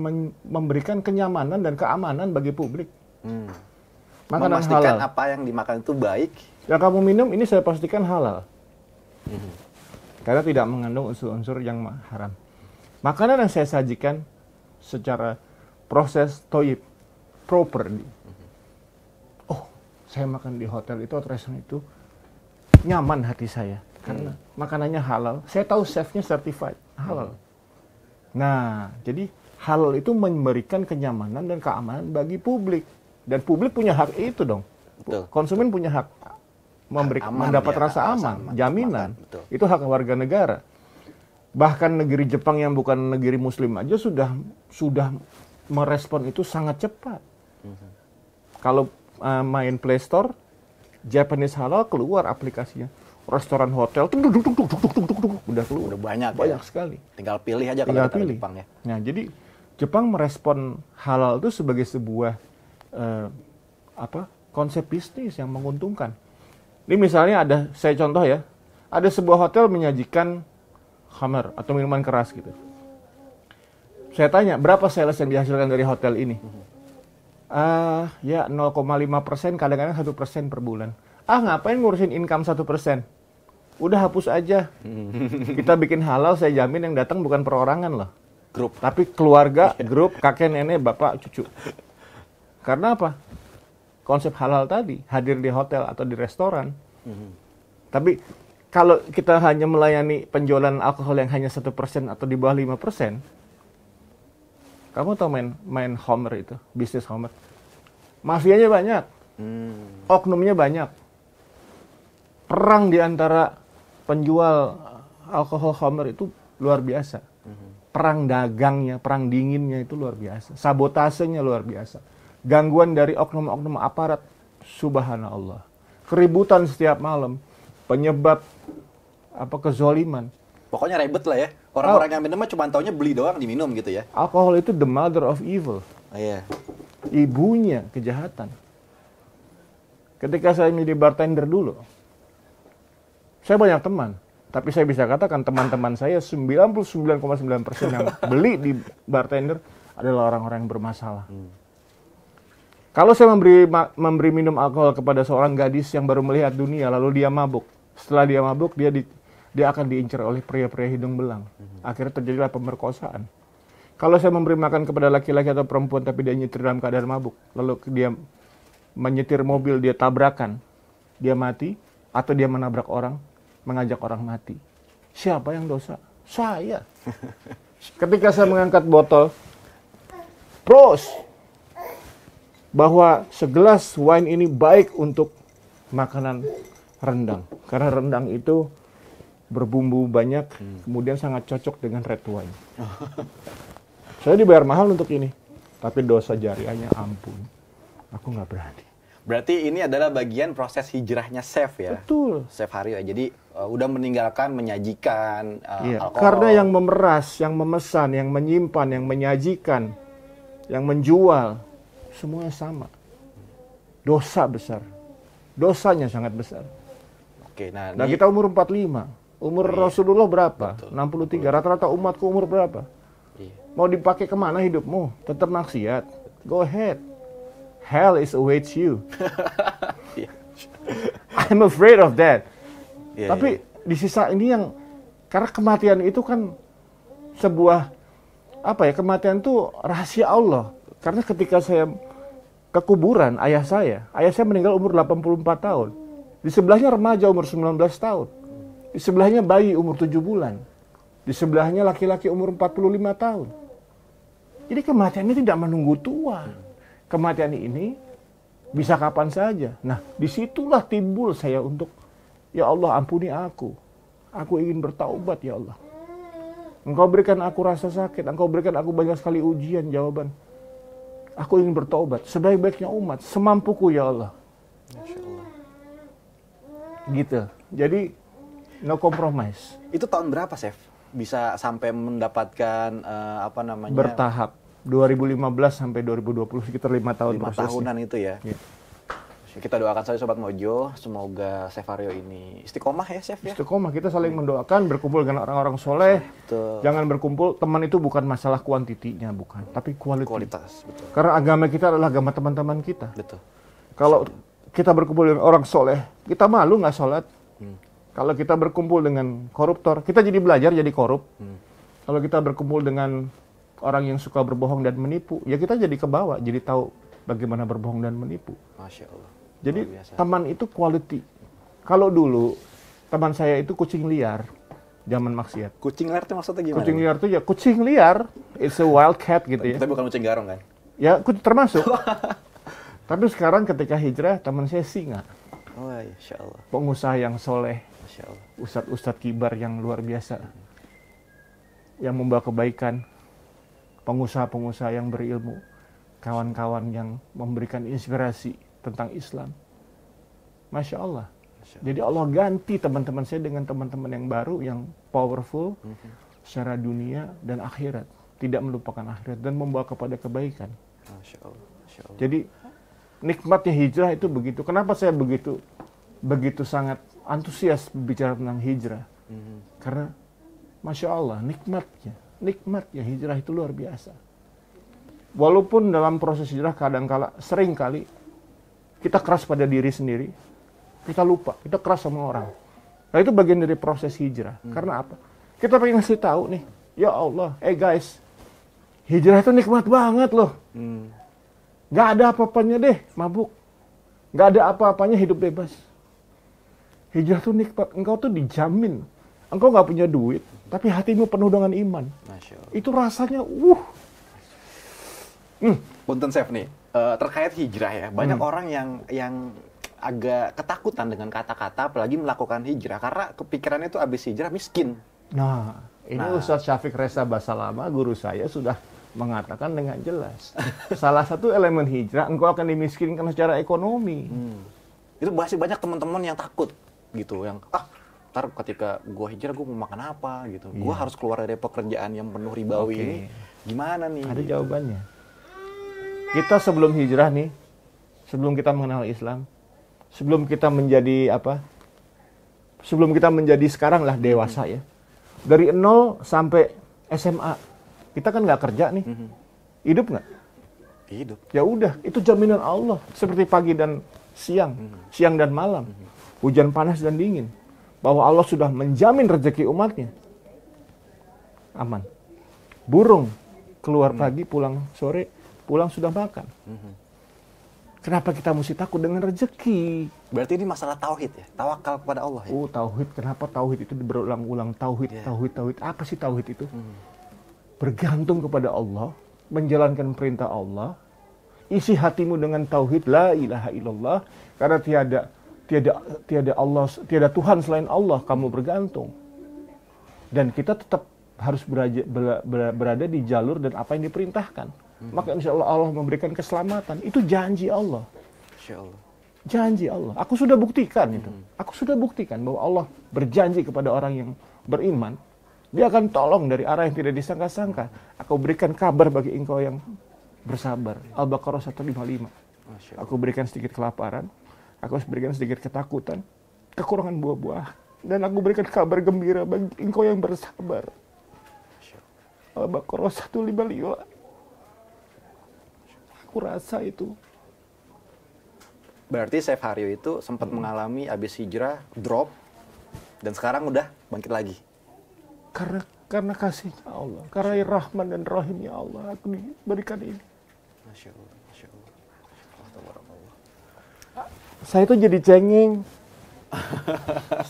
Speaker 1: memberikan kenyamanan dan keamanan bagi publik. Makanan
Speaker 2: memastikan
Speaker 1: halal.
Speaker 2: Apa yang dimakan itu baik.
Speaker 1: Yang kamu minum ini saya pastikan halal. Karena tidak mengandung unsur-unsur yang haram. Makanan yang saya sajikan secara proses toyib, proper. Oh, saya makan di hotel itu atau restoran itu nyaman hati saya. Karena makanannya halal. Saya tahu chefnya certified halal. Nah, jadi halal itu memberikan kenyamanan dan keamanan bagi publik. Dan publik punya hak itu dong.
Speaker 2: Betul.
Speaker 1: Konsumen punya hak mendapat rasa aman, jaminan. Itu hak warga negara. Bahkan negeri Jepang yang bukan negeri Muslim aja sudah merespon itu sangat cepat. Kalau main Play Store, Japanese halal keluar aplikasinya. Restoran hotel udah keluar.
Speaker 2: Udah banyak
Speaker 1: sekali.
Speaker 2: Tinggal pilih aja kalau kita di Jepang ya.
Speaker 1: Nah, jadi Jepang merespon halal itu sebagai sebuah konsep bisnis yang menguntungkan. Ini misalnya saya contoh ya, ada sebuah hotel menyajikan khamar atau minuman keras gitu. Saya tanya, berapa sales yang dihasilkan dari hotel ini? Ya 0,5%, kadang-kadang 1% per bulan. Ngapain ngurusin income 1%? Udah hapus aja. Kita bikin halal, saya jamin yang datang bukan perorangan loh.
Speaker 2: Grup.
Speaker 1: Tapi keluarga, grup, kakek, nenek, bapak, cucu. Karena apa? Konsep halal tadi, hadir di hotel atau di restoran. Tapi kalau kita hanya melayani penjualan alkohol yang hanya 1% atau di bawah 5%, kamu tahu main homer itu, bisnis homer. Mafianya banyak, oknumnya banyak. Perang di antara penjual alkohol homer itu luar biasa. Perang dagangnya, perang dinginnya itu luar biasa. Sabotasenya luar biasa. Gangguan dari oknum-oknum aparat, subhanallah. Keributan setiap malam, penyebab kezoliman.
Speaker 2: Pokoknya ribet lah ya. Orang-orang yang minum mah cuma taunya beli doang diminum gitu ya.
Speaker 1: Alkohol itu the mother of evil.
Speaker 2: Iya.
Speaker 1: Ibunya kejahatan. Ketika saya menjadi bartender dulu, saya banyak teman. Tapi saya bisa katakan teman-teman saya 99,9% yang beli di bartender adalah orang-orang yang bermasalah. Kalau saya memberi minum alkohol kepada seorang gadis yang baru melihat dunia, lalu dia mabuk. Setelah dia mabuk, dia akan diincar oleh pria-pria hidung belang. Akhirnya terjadilah pemerkosaan. Kalau saya memberi makan kepada laki-laki atau perempuan tapi dia nyetir dalam keadaan mabuk, lalu dia menyetir mobil, dia tabrakan, dia mati, atau dia menabrak orang, mengajak orang mati. Siapa yang dosa? Saya. Ketika saya mengangkat botol, pros, bahwa segelas wine ini baik untuk makanan rendang. Karena rendang itu berbumbu banyak, kemudian sangat cocok dengan red wine. Saya dibayar mahal untuk ini, tapi dosa jariahnya ampun. Aku nggak berani.
Speaker 2: Berarti ini adalah bagian proses hijrahnya chef ya?
Speaker 1: Betul.
Speaker 2: Chef Haryo ya. Jadi udah meninggalkan menyajikan alkohol.
Speaker 1: Karena yang memeras, yang memesan, yang menyimpan, yang menyajikan, yang menjual, semuanya sama. Dosa besar. Dosanya sangat besar.
Speaker 2: Oke, nah
Speaker 1: kita umur 45. Umur Rasulullah berapa? Betul. 63. Rata-rata umatku umur berapa? Iya. Mau dipakai kemana hidupmu? Tetap maksiat. Go ahead. Hell is awaits you. I'm afraid of that. Tapi di sisa ini karena kematian itu kan sebuah kematian itu rahasia Allah. Karena ketika saya ke kuburan ayah saya meninggal umur 84 tahun. Di sebelahnya remaja umur 19 tahun. Di sebelahnya bayi umur 7 bulan. Di sebelahnya laki-laki umur 45 tahun. Jadi kematian ini tidak menunggu tua. Kematian ini bisa kapan saja. Nah, disitulah timbul saya untuk, ya Allah ampuni aku. Aku ingin bertaubat ya Allah. Engkau berikan aku rasa sakit. Engkau berikan aku banyak sekali ujian, jawaban. Aku ingin bertaubat. Sebaik-baiknya umat. Semampuku ya Allah.
Speaker 2: Masya Allah.
Speaker 1: Gitu. Jadi, no compromise.
Speaker 2: Itu tahun berapa, Chef? Bisa sampai mendapatkan,
Speaker 1: bertahap. 2015 sampai 2020, sekitar 5 tahun
Speaker 2: 5
Speaker 1: prosesnya.
Speaker 2: tahunan itu ya? Iya. Kita doakan saja Sobat Mojo, semoga Chef Haryo ini istiqomah ya, Chef ya?
Speaker 1: Istiqomah, kita saling mendoakan, berkumpul dengan orang-orang soleh.
Speaker 2: Betul.
Speaker 1: Jangan berkumpul, teman itu bukan masalah kuantitinya, bukan. Tapi
Speaker 2: kualitas. Betul.
Speaker 1: Karena agama kita adalah agama teman-teman kita.
Speaker 2: Betul.
Speaker 1: Kalau kita berkumpul dengan orang soleh, kita malu nggak sholat. Kalau kita berkumpul dengan koruptor, kita jadi belajar jadi korup. Kalau kita berkumpul dengan orang yang suka berbohong dan menipu, ya kita jadi kebawa, jadi tahu bagaimana berbohong dan menipu.
Speaker 2: Masya Allah.
Speaker 1: Jadi teman itu quality. Kalau dulu teman saya itu kucing liar, zaman maksiat.
Speaker 2: Kucing liar itu maksudnya gimana?
Speaker 1: Kucing liar itu ya kucing liar, it's a wild cat gitu ya.
Speaker 2: Tapi bukan kucing garong kan?
Speaker 1: Ya, termasuk. Tapi sekarang ketika hijrah, teman saya singa.
Speaker 2: Oh, Masya Allah.
Speaker 1: Pengusaha yang soleh.
Speaker 2: Masya Allah.
Speaker 1: Ustadz kibar yang luar biasa. Yang membawa kebaikan. Pengusaha-pengusaha yang berilmu. Kawan-kawan yang memberikan inspirasi tentang Islam. Masya Allah. Jadi Allah ganti teman-teman saya dengan teman-teman yang baru, yang powerful secara dunia dan akhirat. tidak melupakan akhirat dan membawa kepada kebaikan.
Speaker 2: Masya Allah. Masya Allah.
Speaker 1: Jadi nikmatnya hijrah itu begitu. Kenapa saya begitu sangat antusias bicara tentang hijrah? Karena Masya Allah, nikmatnya hijrah itu luar biasa. Walaupun dalam proses hijrah sering kali kita keras pada diri sendiri, kita lupa, kita keras sama orang. Nah itu bagian dari proses hijrah. Karena apa? Kita pengen ngasih tahu nih, ya Allah, guys, hijrah itu nikmat banget loh. Gak ada apa-apanya deh mabuk. Gak ada apa-apanya hidup bebas. Hijrah itu nikmat. Engkau tuh dijamin. Engkau gak punya duit, tapi hatimu penuh dengan iman.
Speaker 2: Masya Allah.
Speaker 1: Itu rasanya,
Speaker 2: Punten Chef nih, terkait hijrah ya, banyak orang yang agak ketakutan dengan kata-kata, apalagi melakukan hijrah, karena kepikirannya itu habis hijrah miskin.
Speaker 1: Nah, ini Ustadz Syafiq Reza Basalama, guru saya sudah mengatakan dengan jelas. Salah satu elemen hijrah, engkau akan dimiskinkan secara ekonomi.
Speaker 2: Itu masih banyak teman-teman yang takut gitu, yang ntar ketika gua hijrah gua mau makan apa gitu, gua harus keluar dari pekerjaan yang penuh ribawi ini, gimana nih?
Speaker 1: Ada jawabannya. Kita sebelum hijrah nih, sebelum kita mengenal Islam, sebelum kita menjadi sebelum kita menjadi sekarang lah dewasa ya, dari 0 sampai SMA, kita kan nggak kerja nih, hidup nggak?
Speaker 2: Hidup.
Speaker 1: Ya udah, itu jaminan Allah. Seperti pagi dan siang, siang dan malam, hujan panas dan dingin, bahwa Allah sudah menjamin rezeki umatnya. Aman. Burung keluar pagi, pulang sore, pulang sudah makan. Kenapa kita mesti takut dengan rezeki?
Speaker 2: Berarti ini masalah tauhid ya, tawakal kepada Allah ya.
Speaker 1: Tauhid. Kenapa tauhid itu berulang-ulang? Tauhid. Apa sih tauhid itu? Bergantung kepada Allah, menjalankan perintah Allah. Isi hatimu dengan tauhid, la ilaha illallah, karena tiada Allah, tiada Tuhan selain Allah, kamu bergantung. Dan kita tetap harus berada di jalur dan apa yang diperintahkan. Maka insya Allah Allah memberikan keselamatan. Itu janji Allah.
Speaker 2: Insya Allah.
Speaker 1: Janji Allah. Aku sudah buktikan itu. Aku sudah buktikan bahwa Allah berjanji kepada orang yang beriman. Dia akan tolong dari arah yang tidak disangka-sangka. Aku berikan kabar bagi engkau yang bersabar. Al-Baqarah 155. Aku berikan sedikit kelaparan. Aku berikan sedikit ketakutan. Kekurangan buah-buah. Dan aku berikan kabar gembira bagi engkau yang bersabar. Al-Baqarah 155. Aku rasa itu.
Speaker 2: Berarti Chef Haryo itu sempat mengalami habis hijrah, drop, dan sekarang udah bangkit lagi.
Speaker 1: Karena kasihnya Allah, karena Rahman dan Rahimnya Allah, aku diberikan ini.
Speaker 2: Masya Allah, Masya Allah.
Speaker 1: Saya tuh jadi cengeng.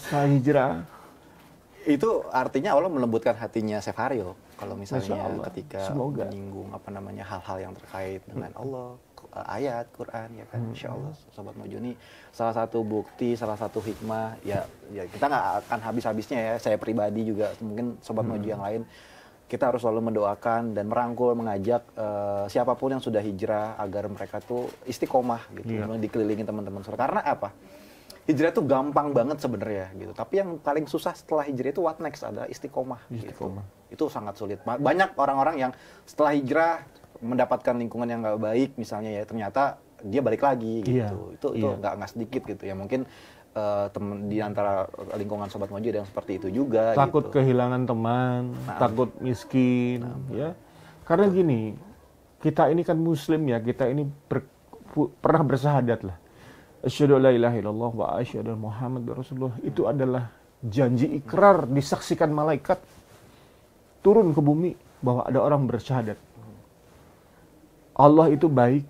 Speaker 1: Saya hijrah.
Speaker 2: Itu artinya Allah melembutkan hatinya Chef Haryo kalau misalnya ketika menyinggung hal-hal yang terkait dengan Allah, ayat Quran ya kan. Insya Allah Sobat Mojo ini salah satu bukti, salah satu hikmah ya kita nggak akan habis-habisnya ya. Saya pribadi juga mungkin Sobat Mojo yang lain, kita harus selalu mendoakan dan merangkul, mengajak siapapun yang sudah hijrah agar mereka tuh istiqomah gitu, dikelilingi teman-teman. Karena apa? Hijrah itu gampang banget sebenarnya gitu. Tapi yang paling susah setelah hijrah itu what next, adalah istiqomah. Gitu. Itu sangat sulit. Banyak orang-orang yang setelah hijrah mendapatkan lingkungan yang nggak baik misalnya ya, ternyata dia balik lagi gitu. Itu nggak sedikit gitu ya. Mungkin temen di antara lingkungan Sobat Mojo ada yang seperti itu juga.
Speaker 1: Takut
Speaker 2: gitu.
Speaker 1: kehilangan teman, takut miskin, ya. Karena gini, kita ini kan Muslim ya, kita ini pernah bersahadat lah. Asyhadu an la ilaha illallah wa asyhadu anna Muhammadar Rasulullah. Itu adalah janji ikrar disaksikan malaikat turun ke bumi bahwa ada orang bersyahadat. Allah itu baik.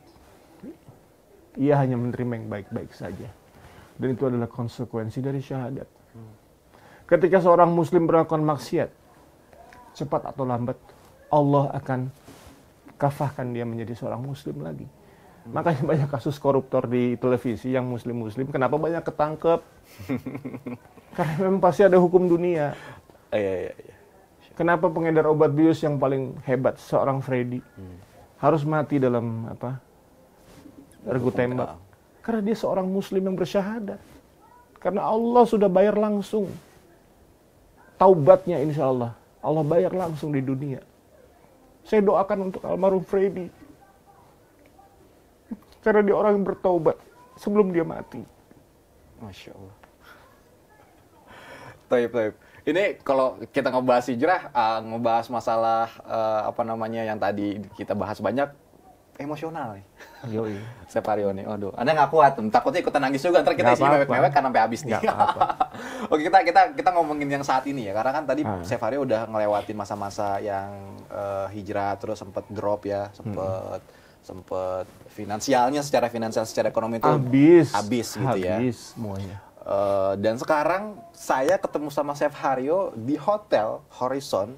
Speaker 1: Ia hanya menerima yang baik-baik saja. Dan itu adalah konsekuensi dari syahadat. Ketika seorang muslim melakukan maksiat, cepat atau lambat Allah akan kafahkan dia menjadi seorang muslim lagi. Makanya banyak kasus koruptor di televisi yang muslim-muslim. Kenapa banyak ketangkep? Karena memang pasti ada hukum dunia.
Speaker 2: Iya.
Speaker 1: Kenapa pengedar obat bius yang paling hebat, seorang Freddy, harus mati dalam regu tembak? Karena dia seorang muslim yang bersyahadat. Karena Allah sudah bayar langsung. Taubatnya insya Allah. Allah bayar langsung di dunia. Saya doakan untuk almarhum Freddy. Karena dia orang yang bertaubat sebelum dia mati.
Speaker 2: Masya Allah. Taib. Ini kalau kita ngebahas hijrah, ngebahas masalah apa namanya yang tadi kita bahas banyak, emosional nih.
Speaker 1: Yoi.
Speaker 2: Chef Haryo nih, aduh. Anda nggak kuat, takutnya ikutan nangis juga. Ntar kita isinya mewek-mewek kan sampai habis nih.
Speaker 1: Nggak apa-apa.
Speaker 2: Oke, kita ngomongin yang saat ini ya, karena kan tadi Chef Haryo udah ngelewatin masa-masa yang hijrah, terus sempet drop ya, sempet secara finansial, secara ekonomi itu habis gitu ya.
Speaker 1: Habis semuanya.
Speaker 2: Dan sekarang saya ketemu sama Chef Haryo di Hotel Horizon.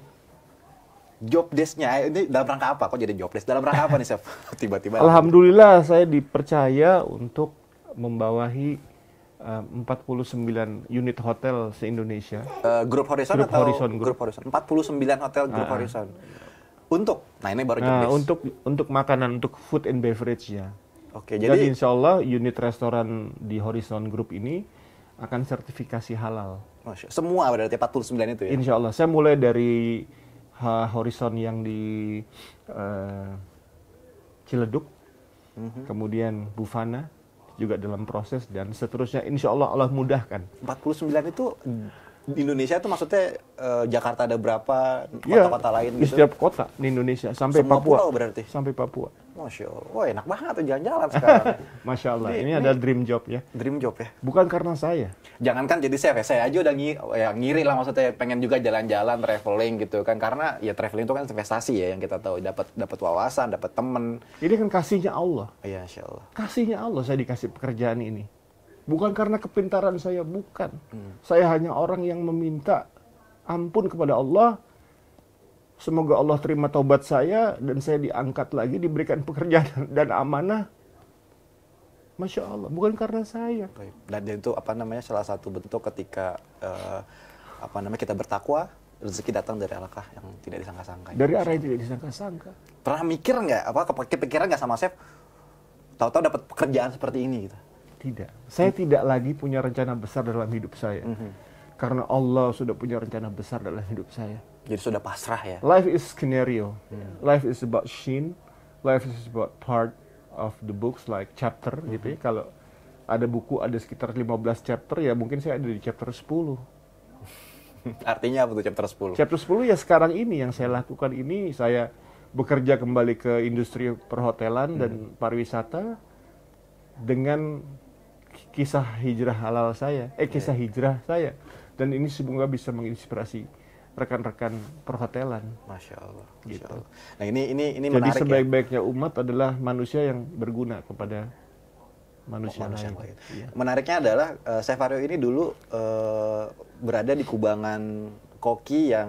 Speaker 2: Job desk-nya ini dalam rangka apa? Kok jadi job desk? Dalam rangka apa nih, Chef? Tiba-tiba.
Speaker 1: Alhamdulillah saya dipercaya untuk membawahi 49 unit hotel se-Indonesia.
Speaker 2: Grup Horizon
Speaker 1: Grup
Speaker 2: atau
Speaker 1: Horizon,
Speaker 2: Grup Horizon? 49 hotel Grup Horizon. Nah ini baru job desk.
Speaker 1: Untuk makanan, untuk food and beverage ya.
Speaker 2: Oke,
Speaker 1: Dan
Speaker 2: jadi
Speaker 1: insya Allah unit restoran di Horizon Group ini akan sertifikasi halal.
Speaker 2: semua berarti 49 itu ya?
Speaker 1: Insya Allah. Saya mulai dari Horizon yang di Ciledug, kemudian Bufana juga dalam proses, dan seterusnya. Insya Allah mudahkan.
Speaker 2: 49 itu di Indonesia itu maksudnya Jakarta ada berapa, kota-kota lain
Speaker 1: di
Speaker 2: gitu?
Speaker 1: setiap kota di Indonesia, sampai
Speaker 2: Semua
Speaker 1: Papua.
Speaker 2: pulau berarti?
Speaker 1: Sampai Papua.
Speaker 2: Masya Allah. Wah enak banget tuh jalan-jalan sekarang.
Speaker 1: Masya Allah. Ini ada dream job ya.
Speaker 2: Dream job ya?
Speaker 1: Bukan karena saya.
Speaker 2: Jangankan jadi chef ya, saya aja udah ngiri lah, maksudnya pengen juga jalan-jalan, traveling gitu kan. Karena ya traveling itu kan investasi ya, yang kita tahu. Dapat wawasan, dapat temen.
Speaker 1: Ini kan kasihnya Allah.
Speaker 2: Iya, Insya Allah.
Speaker 1: Kasihnya Allah saya dikasih pekerjaan ini. Bukan karena kepintaran saya, bukan. Saya hanya orang yang meminta ampun kepada Allah. Semoga Allah terima taubat saya dan saya diangkat lagi, diberikan pekerjaan dan amanah. Masya Allah, bukan karena saya.
Speaker 2: Dan itu apa namanya, salah satu bentuk ketika kita bertakwa, rezeki datang dari arah yang tidak disangka-sangka.
Speaker 1: Dari arah yang tidak disangka-sangka.
Speaker 2: Pernah mikir nggak, kepikiran nggak sama chef, tahu-tahu dapat pekerjaan seperti ini gitu?
Speaker 1: Tidak. Saya tidak lagi punya rencana besar dalam hidup saya. Karena Allah sudah punya rencana besar dalam hidup saya.
Speaker 2: Jadi sudah pasrah ya?
Speaker 1: Life is scenario. Life is about scene. Life is about part of the books, like chapter gitu ya. Kalau ada buku ada sekitar 15 chapter, ya mungkin saya ada di chapter 10.
Speaker 2: Artinya apa tuh chapter 10?
Speaker 1: Chapter 10 ya sekarang ini yang saya lakukan ini, saya bekerja kembali ke industri perhotelan dan pariwisata dengan kisah hijrah halal saya, kisah hijrah saya. Dan ini semoga bisa menginspirasi rekan-rekan perhotelan.
Speaker 2: Masya Allah.
Speaker 1: Gitu.
Speaker 2: Allah. Nah ini
Speaker 1: jadi
Speaker 2: menarik. Jadi
Speaker 1: sebaik-baiknya umat adalah manusia yang berguna kepada manusia lain.
Speaker 2: Iya. Menariknya adalah Chef Haryo ini dulu berada di kubangan koki yang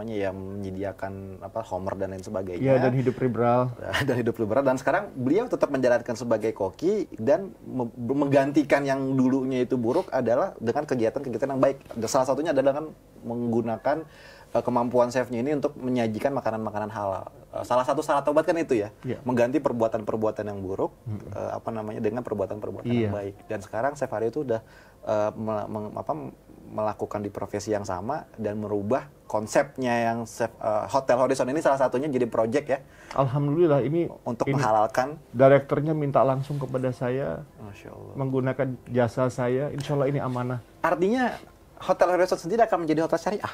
Speaker 2: yang menyediakan Homer dan lain sebagainya.
Speaker 1: Iya, dan hidup liberal.
Speaker 2: Dan sekarang beliau tetap menjalankan sebagai koki dan menggantikan yang dulunya itu buruk adalah dengan kegiatan-kegiatan yang baik. Salah satunya adalah kan menggunakan kemampuan chefnya ini untuk menyajikan makanan-makanan halal. Salah satu syarat taubat kan itu ya, mengganti perbuatan-perbuatan yang buruk dengan perbuatan-perbuatan yang baik. Dan sekarang Chef Haryo itu udah melakukan di profesi yang sama dan merubah konsepnya yang Hotel Horizon ini salah satunya jadi project ya.
Speaker 1: Alhamdulillah ini
Speaker 2: menghalalkan.
Speaker 1: Direkturnya minta langsung kepada saya,
Speaker 2: Masya Allah,
Speaker 1: menggunakan jasa saya. Insya Allah ini amanah.
Speaker 2: Artinya Hotel Horizon sendiri akan menjadi hotel syariah.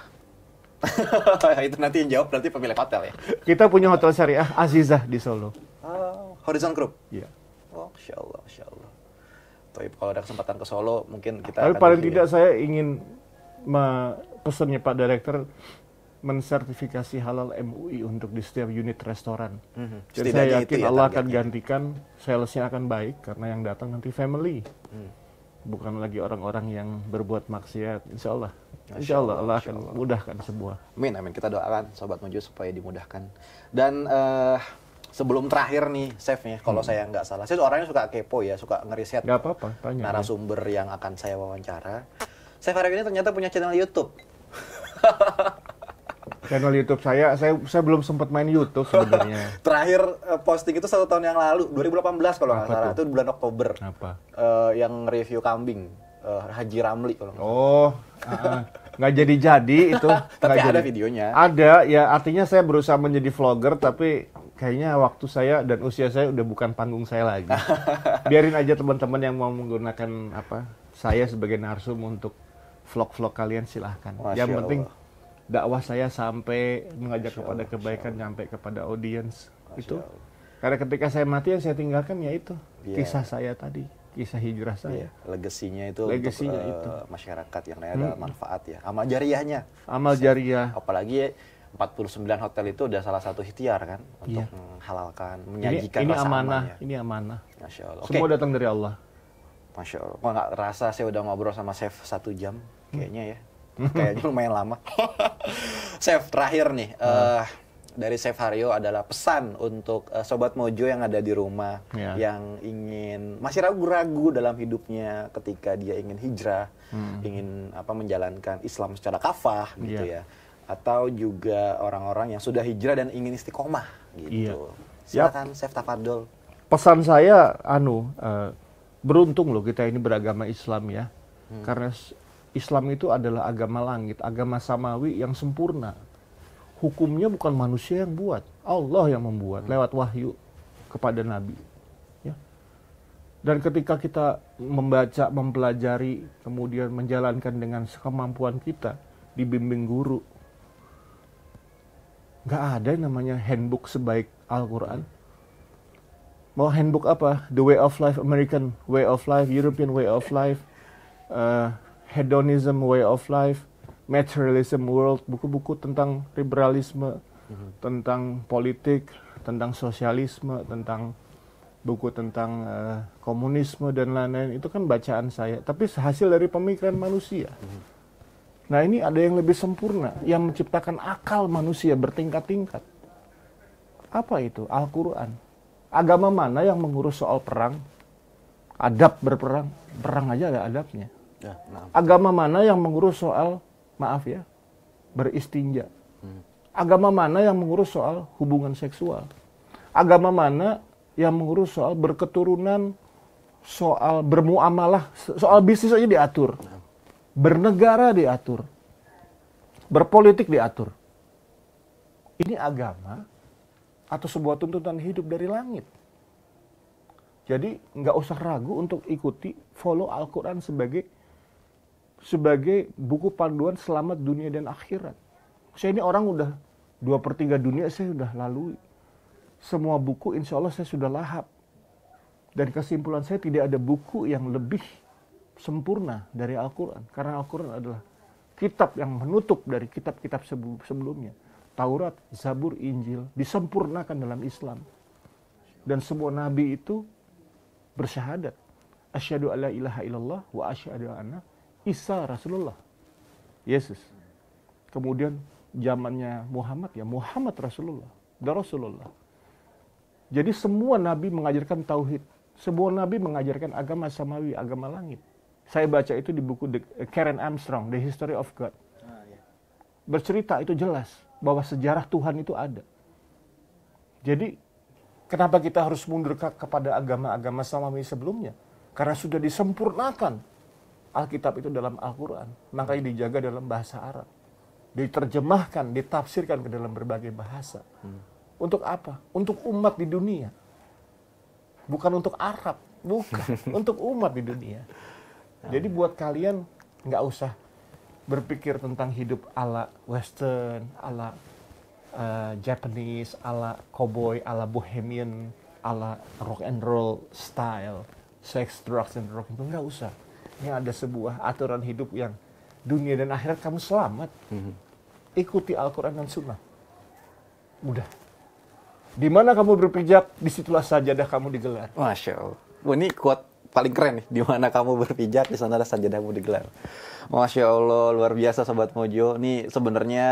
Speaker 2: Itu nanti yang jawab nanti pemilik hotel ya.
Speaker 1: Kita punya hotel syariah Azizah di Solo.
Speaker 2: Horizon Group.
Speaker 1: Iya.
Speaker 2: Oh, Masya Allah, Masya Allah. Tapi kalau ada kesempatan ke Solo, mungkin kita.
Speaker 1: Tapi paling tidak saya ingin pesannya Pak Direktur mensertifikasi halal MUI untuk di setiap unit restoran. Jadi saya yakin Allah akan gantikan, salesnya akan baik karena yang datang nanti family. Bukan lagi orang-orang yang berbuat maksiat. Insya Allah. Insya Allah Allah akan mudahkan semua.
Speaker 2: Amin, amin. Kita doakan Sobat Mojo supaya dimudahkan. Dan sebelum terakhir nih, chefnya, kalau saya nggak salah, saya orangnya suka kepo ya, suka ngeriset
Speaker 1: nggak apa-apa, tanya
Speaker 2: narasumber yang akan saya wawancara. Chef Haryo ini ternyata punya channel YouTube.
Speaker 1: Channel YouTube saya belum sempat main YouTube sebenarnya.
Speaker 2: Terakhir posting itu 1 tahun yang lalu, 2018 kalau nggak salah, itu bulan Oktober.
Speaker 1: Apa?
Speaker 2: Yang review kambing. Haji Ramli kalau nggak salah.
Speaker 1: Oh, nggak jadi-jadi itu.
Speaker 2: Tapi
Speaker 1: Nggak
Speaker 2: ada
Speaker 1: jadi.
Speaker 2: videonya.
Speaker 1: Ada, ya artinya saya berusaha menjadi vlogger, tapi kayaknya waktu saya dan usia saya udah bukan panggung saya lagi. Biarin aja teman-teman yang mau menggunakan saya sebagai narsum untuk vlog-vlog kalian, silahkan.
Speaker 2: Masya
Speaker 1: Yang penting
Speaker 2: Allah.
Speaker 1: dakwah saya sampai mengajak
Speaker 2: Masya
Speaker 1: kepada
Speaker 2: Allah,
Speaker 1: kebaikan, nyampe kepada audiens.
Speaker 2: Masya
Speaker 1: Itu.
Speaker 2: Allah.
Speaker 1: Karena ketika saya mati yang saya tinggalkan ya itu,
Speaker 2: Iya.
Speaker 1: kisah saya tadi, kisah hijrah saya.
Speaker 2: Legasinya itu
Speaker 1: Legasinya
Speaker 2: untuk
Speaker 1: itu.
Speaker 2: masyarakat yang ada manfaat ya. Amal jariyahnya.
Speaker 1: Amal jariah.
Speaker 2: Apalagi 49 hotel itu udah salah satu ikhtiar kan untuk
Speaker 1: Iya.
Speaker 2: menghalalkan,
Speaker 1: Ini
Speaker 2: menyajikan rasa
Speaker 1: amanah,
Speaker 2: aman ya.
Speaker 1: ini amanah.
Speaker 2: Masya Allah. Oke.
Speaker 1: Semua datang dari Allah.
Speaker 2: Masya Allah. Kok nggak rasa saya udah ngobrol sama Chef 1 jam kayaknya ya. Kayaknya lumayan lama. Chef, terakhir nih. Dari Chef Haryo adalah pesan untuk Sobat Mojo yang ada di rumah.
Speaker 1: Ya.
Speaker 2: Yang masih ragu-ragu dalam hidupnya ketika dia ingin hijrah. Ingin menjalankan Islam secara kafah gitu
Speaker 1: Iya.
Speaker 2: ya. Atau juga orang-orang yang sudah hijrah dan ingin istiqomah gitu.
Speaker 1: Iya.
Speaker 2: Silakan Chef Tafadol.
Speaker 1: Pesan saya, beruntung loh kita ini beragama Islam ya. Karena Islam itu adalah agama langit, agama samawi yang sempurna. Hukumnya bukan manusia yang buat, Allah yang membuat lewat wahyu kepada Nabi. Ya. Dan ketika kita membaca, mempelajari, kemudian menjalankan dengan kemampuan kita, dibimbing guru, nggak ada yang namanya handbook sebaik Al-Quran. Mau handbook apa? The Way of Life, American Way of Life, European Way of Life, Hedonism Way of Life, Materialism World, buku-buku tentang liberalisme, tentang politik, tentang sosialisme, tentang buku tentang komunisme dan lain-lain. Itu kan bacaan saya, tapi hasil dari pemikiran manusia. Nah ini ada yang lebih sempurna, yang menciptakan akal manusia bertingkat-tingkat. Apa itu? Al-Quran. Agama mana yang mengurus soal perang? Adab berperang. Perang aja ada adabnya.
Speaker 2: Ya, nah.
Speaker 1: Agama mana yang mengurus soal, maaf ya, beristinja? Agama mana yang mengurus soal hubungan seksual? Agama mana yang mengurus soal berketurunan, soal bermuamalah, soal bisnis aja diatur. Bernegara diatur. Berpolitik diatur. Ini agama atau sebuah tuntutan hidup dari langit. Jadi nggak usah ragu untuk ikuti, follow Al-Quran sebagai buku panduan selamat dunia dan akhirat. Saya ini orang udah 2/3 dunia saya udah lalui. Semua buku insya Allah saya sudah lahap. Dan kesimpulan saya tidak ada buku yang lebih sempurna dari Al-Quran. Karena Al-Quran adalah kitab yang menutup dari kitab-kitab sebelumnya. Taurat, Zabur, Injil disempurnakan dalam Islam. Dan semua nabi itu bersyahadat. Asyhadu alla ilaha illallah wa asyhadu anna Isa Rasulullah. Yesus. Kemudian zamannya Muhammad ya Muhammad Rasulullah. Dan Rasulullah. Jadi semua nabi mengajarkan tauhid. Semua nabi mengajarkan agama samawi, agama langit. Saya baca itu di buku Karen Armstrong, The History of God. Bercerita itu jelas bahwa sejarah Tuhan itu ada. Jadi kenapa kita harus mundur kepada agama-agama samawi sebelumnya? Karena sudah disempurnakan Alkitab itu dalam Al-Quran. Makanya dijaga dalam bahasa Arab. Diterjemahkan, ditafsirkan ke dalam berbagai bahasa. Untuk apa? Untuk umat di dunia. Bukan untuk Arab. Bukan. Untuk umat di dunia. Jadi buat kalian nggak usah berpikir tentang hidup ala Western, ala Japanese, ala cowboy, ala bohemian, ala rock and roll style, sex, drugs, and rock and roll. Nggak usah. Ini ada sebuah aturan hidup yang dunia dan akhirat kamu selamat. Ikuti Al-Quran dan Sunnah. Udah. Di mana kamu berpijak, disitulah sajadah kamu digelar.
Speaker 2: Masya Allah. Wah, ini quote paling keren nih. Di mana kamu berpijak, di sana sajadahmu digelar. Masya Allah, luar biasa Sobat Mojo. Ini sebenarnya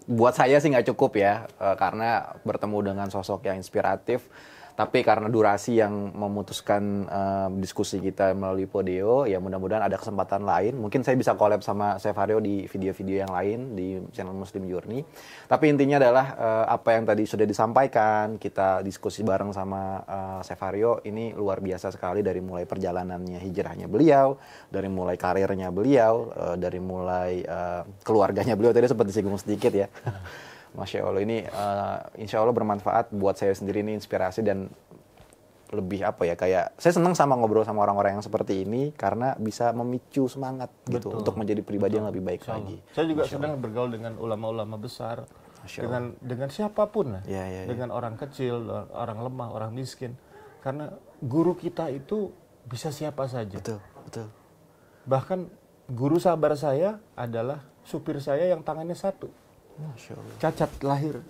Speaker 2: buat saya sih nggak cukup ya, karena bertemu dengan sosok yang inspiratif. Tapi karena durasi yang memutuskan diskusi kita melalui Podio, ya mudah-mudahan ada kesempatan lain. Mungkin saya bisa collab sama Chef Haryo di video-video yang lain di channel Muslim Journey. Tapi intinya adalah apa yang tadi sudah disampaikan, kita diskusi bareng sama Chef Haryo, ini luar biasa sekali dari mulai perjalanannya, hijrahnya beliau, dari mulai karirnya beliau, dari mulai keluarganya beliau. Tadi sempat disinggung sedikit ya. Masya Allah, ini insya Allah bermanfaat buat saya sendiri, ini inspirasi dan lebih apa ya, kayak saya senang sama ngobrol sama orang-orang yang seperti ini karena bisa memicu semangat gitu untuk menjadi pribadi yang lebih baik lagi.
Speaker 1: Saya juga sedang bergaul dengan ulama-ulama besar, dengan siapapun lah, dengan orang kecil, orang lemah, orang miskin, karena guru kita itu bisa siapa saja.
Speaker 2: Betul.
Speaker 1: Bahkan guru sabar saya adalah supir saya yang tangannya satu.
Speaker 2: Masya Allah.
Speaker 1: Cacat lahir.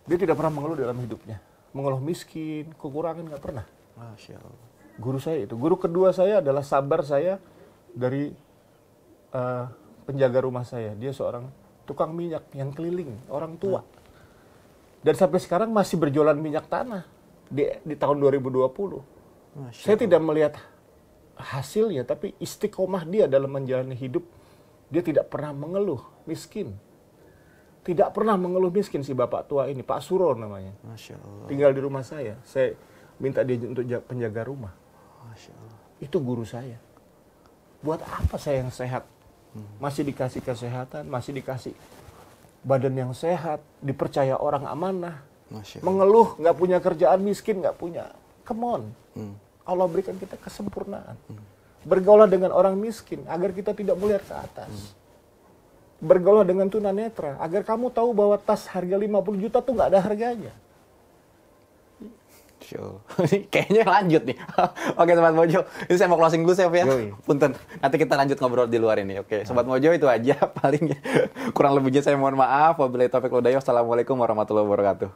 Speaker 1: Dia tidak pernah mengeluh dalam hidupnya. Mengeluh miskin, kekurangan, nggak pernah.
Speaker 2: Masya Allah.
Speaker 1: Guru saya itu. Guru kedua saya adalah sabar saya dari penjaga rumah saya. Dia seorang tukang minyak yang keliling, orang tua. Dan sampai sekarang masih berjualan minyak tanah di tahun 2020. Saya tidak melihat hasilnya, tapi istiqomah dia dalam menjalani hidup. Dia tidak pernah mengeluh miskin. Tidak pernah mengeluh miskin si bapak tua ini, Pak Suro namanya.
Speaker 2: Masya Allah.
Speaker 1: Tinggal di rumah saya. Saya minta dia untuk penjaga rumah.
Speaker 2: Masya Allah.
Speaker 1: Itu guru saya. Buat apa saya yang sehat? Masih dikasih kesehatan, masih dikasih badan yang sehat, dipercaya orang amanah.
Speaker 2: Masya Allah.
Speaker 1: Mengeluh, nggak punya kerjaan, miskin, nggak punya. Come on. Allah berikan kita kesempurnaan. Bergaulah dengan orang miskin agar kita tidak melihat ke atas. Bergaulah dengan tunanetra agar kamu tahu bahwa tas harga 50 juta tuh nggak ada harganya.
Speaker 2: Kayaknya lanjut nih. Oke Sobat Mojo, ini saya mau closing dulu Chef ya. Punten, nanti kita lanjut ngobrol di luar ini. Oke, Sobat Mojo itu aja paling kurang lebihnya saya mohon maaf. Wabillahi taufiq wal hidayah. Wassalamualaikum warahmatullahi wabarakatuh.